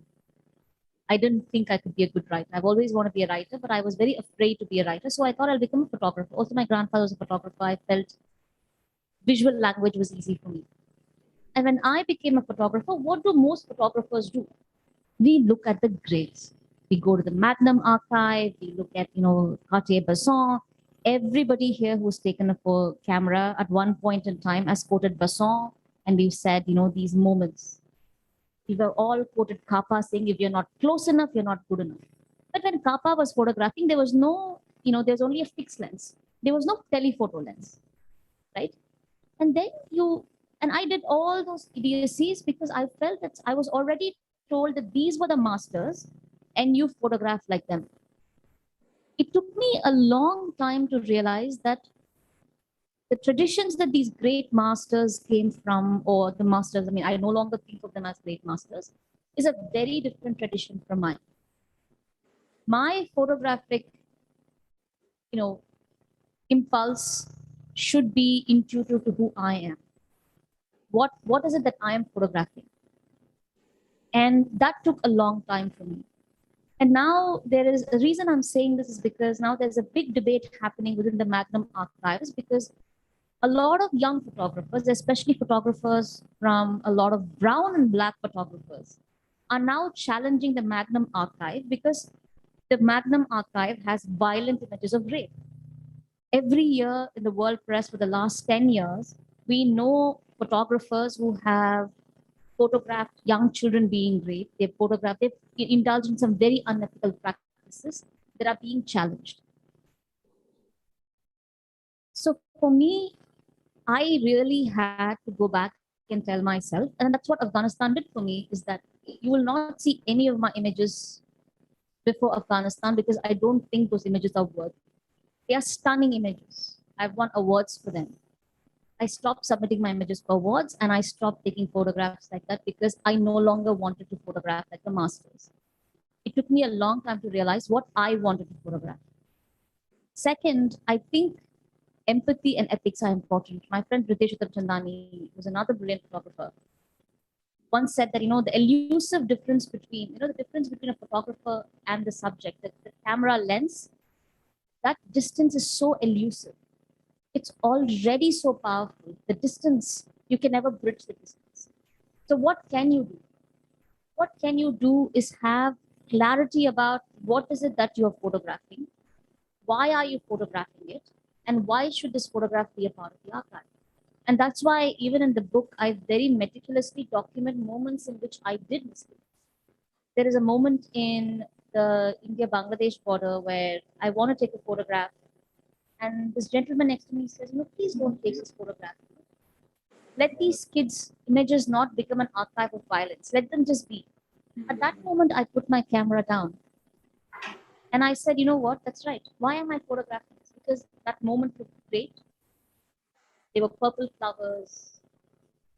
Speaker 3: I didn't think I could be a good writer. I've always wanted to be a writer, but I was very afraid to be a writer. So I thought I'll become a photographer. Also, my grandfather was a photographer. I felt visual language was easy for me. And when I became a photographer, what do most photographers do? We look at the grades. We go to the Magnum archive. We look at, Cartier-Bresson. Everybody here who's taken a camera at one point in time has quoted Bresson, and we've said, these moments. We were all quoted Kappa saying, if you're not close enough, you're not good enough. But when Kappa was photographing, there was no, there's only a fixed lens. There was no telephoto lens, right? And then and I did all those idiocies because I felt that I was already told that these were the masters and you photograph like them. It took me a long time to realize that the traditions that these great masters came from, or the masters, I no longer think of them as great masters, is a very different tradition from mine. My photographic, impulse should be intuitive to who I am. What is it that I am photographing? And that took a long time for me. And now there is a reason I'm saying this is because now there's a big debate happening within the Magnum archives because a lot of young photographers, especially photographers from a lot of brown and black photographers, are now challenging the Magnum archive because the Magnum archive has violent images of rape. Every year in the world press for the last 10 years, we know photographers who have photographed young children being raped. They've indulged in some very unethical practices that are being challenged. So for me, I really had to go back and tell myself, and that's what Afghanistan did for me, is that you will not see any of my images before Afghanistan because I don't think those images are worthy. They are stunning images. I've won awards for them. I stopped submitting my images for awards and I stopped taking photographs like that because I no longer wanted to photograph like the masters. It took me a long time to realize what I wanted to photograph. Second, I think empathy and ethics are important. My friend Ritesh Uttarchandani, who's another brilliant photographer, once said that, the elusive difference between, the difference between a photographer and the subject, the camera lens, that distance is so elusive. It's already so powerful. The distance, you can never bridge the distance. So what can you do? What can you do is have clarity about what is it that you're photographing? Why are you photographing it? And why should this photograph be a part of the archive? And that's why even in the book, I very meticulously document moments in which I did mistakes. There is a moment in the India-Bangladesh border where I want to take a photograph. And this gentleman next to me says, please don't take this photograph. Let these kids' images not become an archive of violence. Let them just be. At that moment, I put my camera down. And I said, you know what? That's right. Why am I photographing this? Because that moment looked great. There were purple flowers,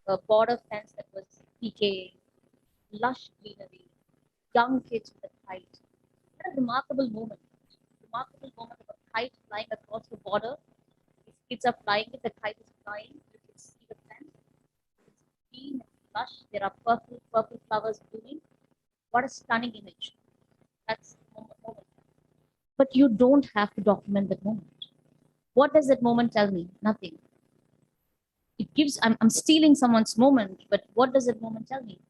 Speaker 3: a border fence that was PK, lush greenery, young kids with a kite. What a remarkable moment. Remarkable moment of a kite flying across the border. These kids are flying it, the kite is flying. You can see the fence. It's green, it's lush. There are purple flowers blooming. What a stunning image. That's the moment. But you don't have to document that moment. What does that moment tell me? Nothing. It gives, I'm stealing someone's moment, but what does that moment tell me?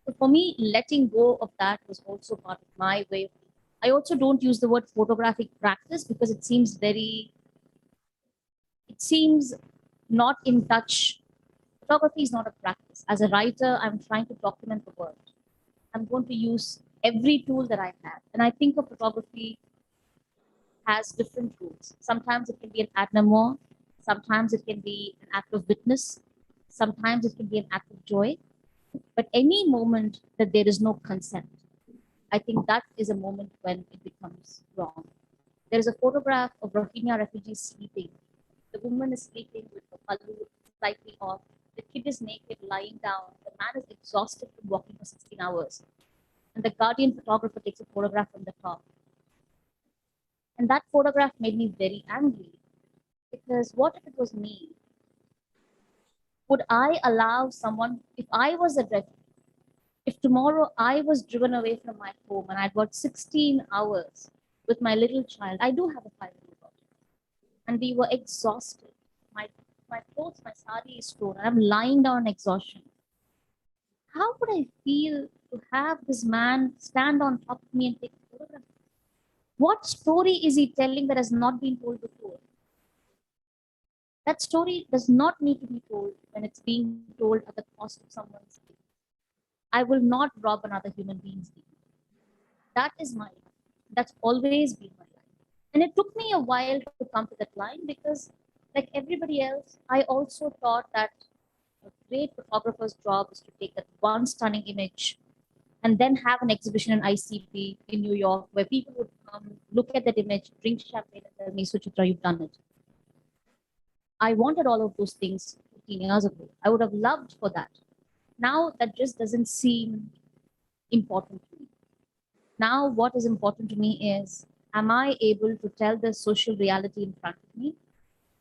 Speaker 3: The for me, letting go of that was also part of my way of. I also don't use the word photographic practice because it seems not in touch. Photography is not a practice. As a writer, I'm trying to document the world. I'm going to use every tool that I have. And I think of photography has different tools. Sometimes it can be an ad memoir. Sometimes it can be an act of witness. Sometimes it can be an act of joy. But any moment that there is no consent, I think that is a moment when it becomes wrong. There is a photograph of Rohingya refugees sleeping. The woman is sleeping with the pallu slightly off. The kid is naked, lying down. The man is exhausted from walking for 16 hours. And the Guardian photographer takes a photograph from the top. And that photograph made me very angry because what if it was me? Would I allow someone, if I was a refugee, if tomorrow I was driven away from my home and I'd got 16 hours with my little child, I do have a 5-year-old daughter, and we were exhausted. My clothes, my sari is torn, and I'm lying down in exhaustion. How would I feel to have this man stand on top of me and take a photograph? What story is he telling that has not been told before? That story does not need to be told when it's being told at the cost of someone's life. I will not rob another human being's life. That is my life. That's always been my life. And it took me a while to come to that line because, like everybody else, I also thought that a great photographer's job is to take that one stunning image and then have an exhibition in ICP in New York where people would come, look at that image, drink champagne, and tell me, Suchitra, you've done it. I wanted all of those things 15 years ago. I would have loved for that. Now that just doesn't seem important to me. Now what is important to me is, am I able to tell the social reality in front of me?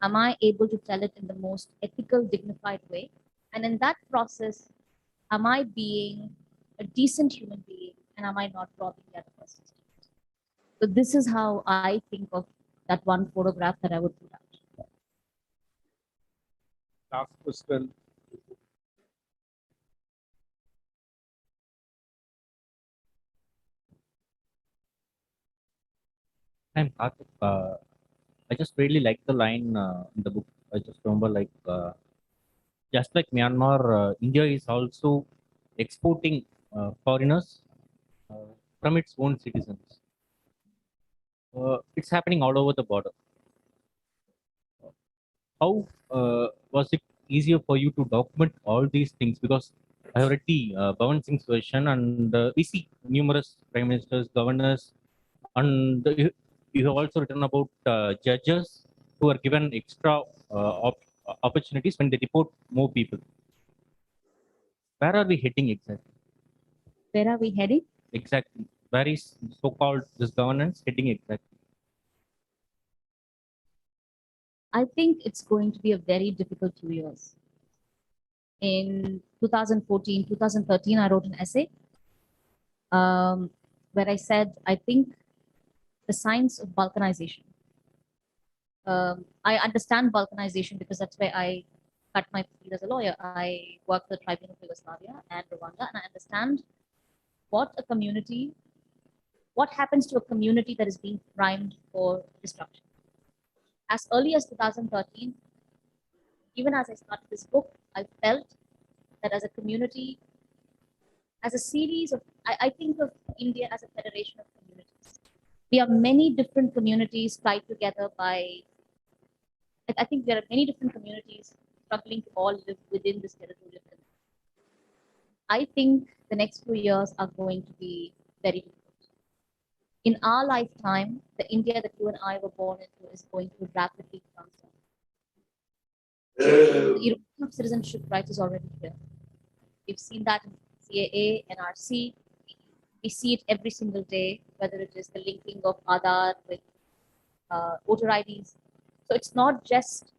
Speaker 3: Am I able to tell it in the most ethical, dignified way? And in that process, am I being a decent human being and am I not robbing the other person? So this is how I think of that one photograph that I would put out.
Speaker 2: Last question.
Speaker 7: I'm Karthik. I just really like the line in the book. I just remember, like, just like Myanmar, India is also exporting foreigners from its own citizens. It's happening all over the border. How was it easier for you to document all these things? Because I have read the Bhavan Singh's version, and we see numerous prime ministers, governors, and you have also written about judges who are given extra opportunities when they deport more people. Where are we heading exactly?
Speaker 3: Where are we heading?
Speaker 7: Exactly. Where is so-called this governance heading exactly?
Speaker 3: I think it's going to be a very difficult 2 years. In 2014, 2013, I wrote an essay where I said, I think the science of balkanization. I understand balkanization because that's where I cut my teeth as a lawyer. I worked for the Tribunal of Yugoslavia and Rwanda, and I understand what happens to a community that is being primed for destruction. As early as 2013, even as I started this book, I felt that as a community, as a series of, I think of India as a federation of communities. We are many different communities tied together by, I think there are many different communities struggling to all live within this territorial community. I think the next few years are going to be very difficult. In our lifetime, the India that you and I were born into is going to rapidly transform. The erosion of citizenship rights is already here. We've seen that in CAA, NRC. We see it every single day, whether it is the linking of Aadhaar with voter IDs. So it's not just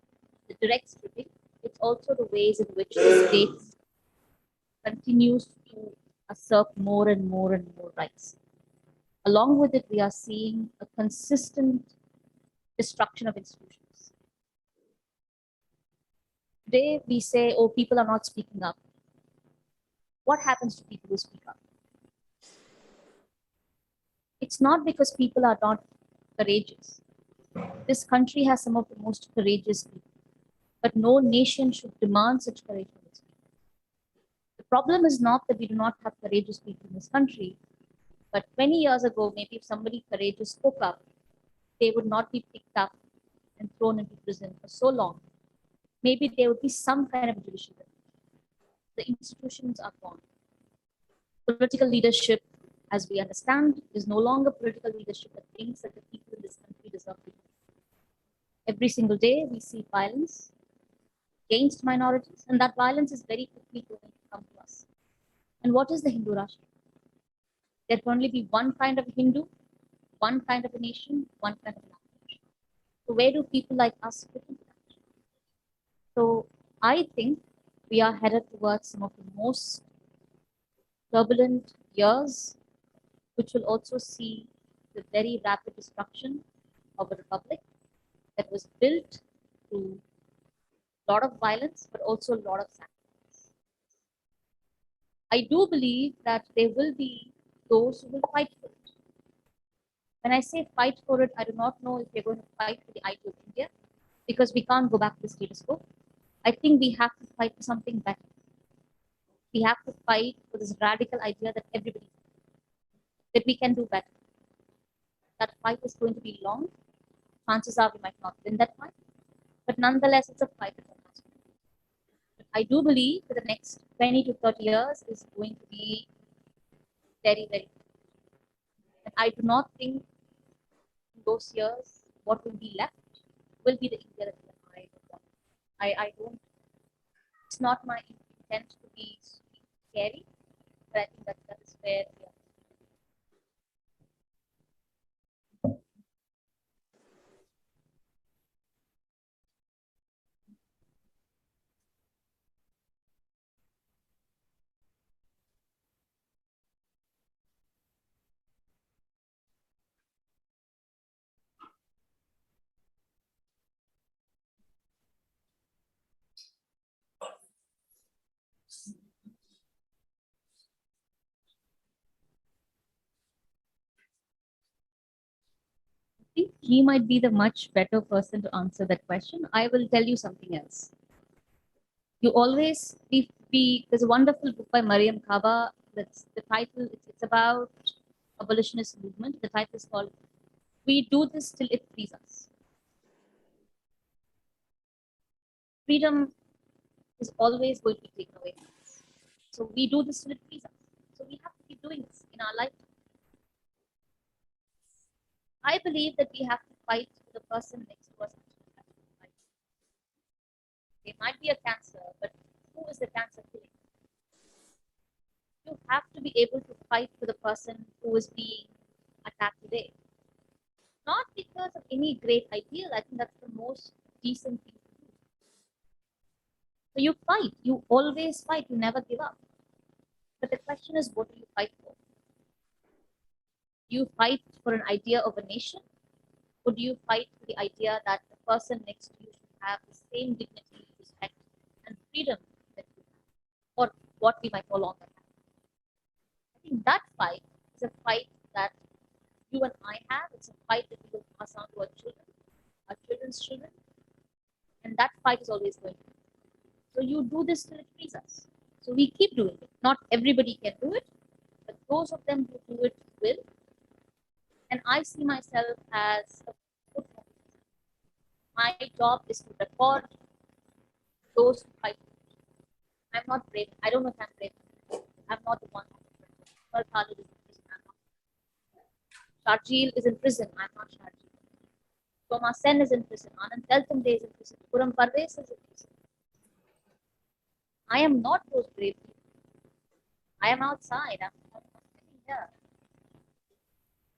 Speaker 3: the direct stripping, it's also the ways in which the state continues to assert more and more and more rights. Along with it, we are seeing a consistent destruction of institutions. Today, we say, oh, people are not speaking up. what happens to people who speak up? It's not because people are not courageous. This country has some of the most courageous people, but no nation should demand such courage from its people. The problem is not that we do not have courageous people in this country, but 20 years ago, maybe if somebody courageous spoke up, they would not be picked up and thrown into prison for so long. Maybe there would be some kind of judicial review. The institutions are gone. Political leadership, as we understand, is no longer political leadership that thinks that the people in this country deserve to. Every single day, we see violence against minorities, and that violence is very quickly going to come to us. And what is the Hindu Rashtra? There can only be one kind of Hindu, one kind of a nation, one kind of a language. So where do people like us fit into that? So I think we are headed towards some of the most turbulent years, which will also see the very rapid destruction of a republic that was built through a lot of violence, but also a lot of sacrifice. I do believe that there will be those who will fight for it. When I say fight for it, I do not know if we're going to fight for the idea of India, because we can't go back to the status quo. I think we have to fight for something better. We have to fight for this radical idea that everybody, that we can do better. That fight is going to be long. Chances are we might not win that fight, but nonetheless, it's a fight that one has to win. But I do believe that the next 20 to 30 years is going to be very, very good. And I do not think in those years what will be left will be the India that I want. I don't, it's not my intent to be scary, but I think that is where we are. I think he might be the much better person to answer that question. I will tell you something else. You always there's a wonderful book by Mariam Kaba. That's the title. It's about abolitionist movement. The title is called "We Do This Till It Frees Us." Freedom is always going to be taken away from us. So we do this till it frees us. So we have to keep doing this in our life. I believe that we have to fight for the person next to us. There might be a cancer, but who is the cancer killing? You have to be able to fight for the person who is being attacked today. Not because of any great ideal. I think that's the most decent thing to do. So you fight. You always fight. You never give up. But the question is, what do you fight for? Do you fight for an idea of a nation? Or do you fight for the idea that the person next to you should have the same dignity, respect, and freedom that you have, or what we might no longer have? I think that fight is a fight that you and I have. It's a fight that we will pass on to our children's children, and that fight is always going to be. So you do this till it frees us. So we keep doing it. Not everybody can do it, but those of them who do it will. And I see myself as a footnote. My job is to record those who fight. I'm not brave. I don't know if I'm brave. I'm not the one. Khalid is in prison. I'm not. Sharjeel is in prison. I'm not Sharjeel. Toma Sen is in prison. Anand Teltumde is in prison. Puram Parvez is in prison. I am not those brave people. I am outside. I'm sitting here.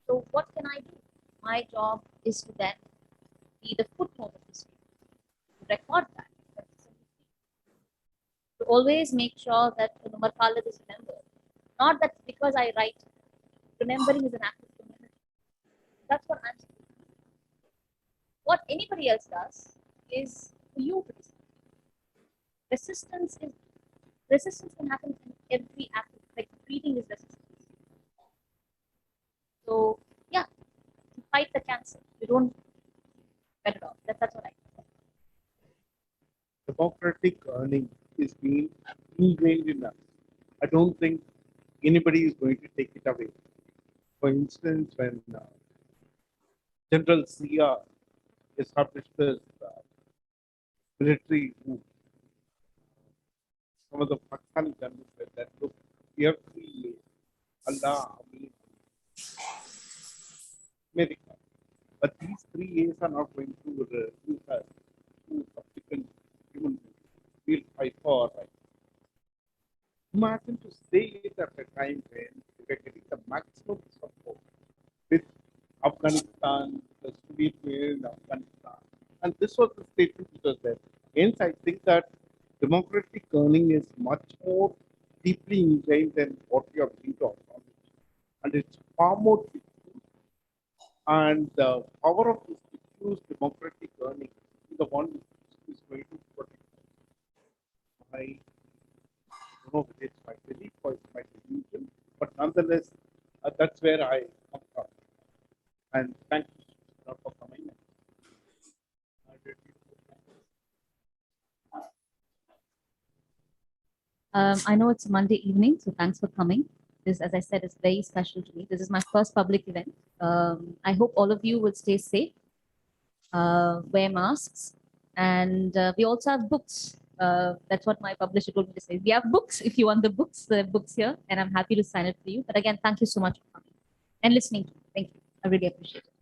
Speaker 3: So what can I do? My job is to then be the footnote of history, to record that. To always make sure that Umar Khalid is remembered. Not that because I write, remembering is an act of community. That's what I'm saying. What anybody else does is for you to decide. Resistance can happen in every act, like breathing is necessary. So yeah, to fight the cancer, you don't get it off. That's what I think.
Speaker 2: Democratic earning is being ingrained in us. I don't think anybody is going to take it away. For instance, when General Sia established this military group, some of the Pakistani generals said that, look, we have 3 years, Allah, America. But these 3 years are not going to reduce us to subsequent human beings. We'll fight for our rights. Imagine to say it at a time when we are getting the maximum support with Afghanistan, the Soviet Union in Afghanistan. And this was the statement which was there. Hence, I think that democratic earning is much more deeply ingrained than what we are being to acknowledge. And it's far more difficult. And the power of this diffuse democratic earning is the one which is going to protect us. I don't know if it's my belief or it's my delusion, but nonetheless, that's where I come from. And thank you for coming.
Speaker 3: I know it's a Monday evening, so thanks for coming. This, as I said, is very special to me. This is my first public event. I hope all of you will stay safe, wear masks, and we also have books. That's what my publisher told me to say. We have books. If you want the books here, and I'm happy to sign it for you. But again, thank you so much for coming and listening to me. Thank you. I really appreciate it.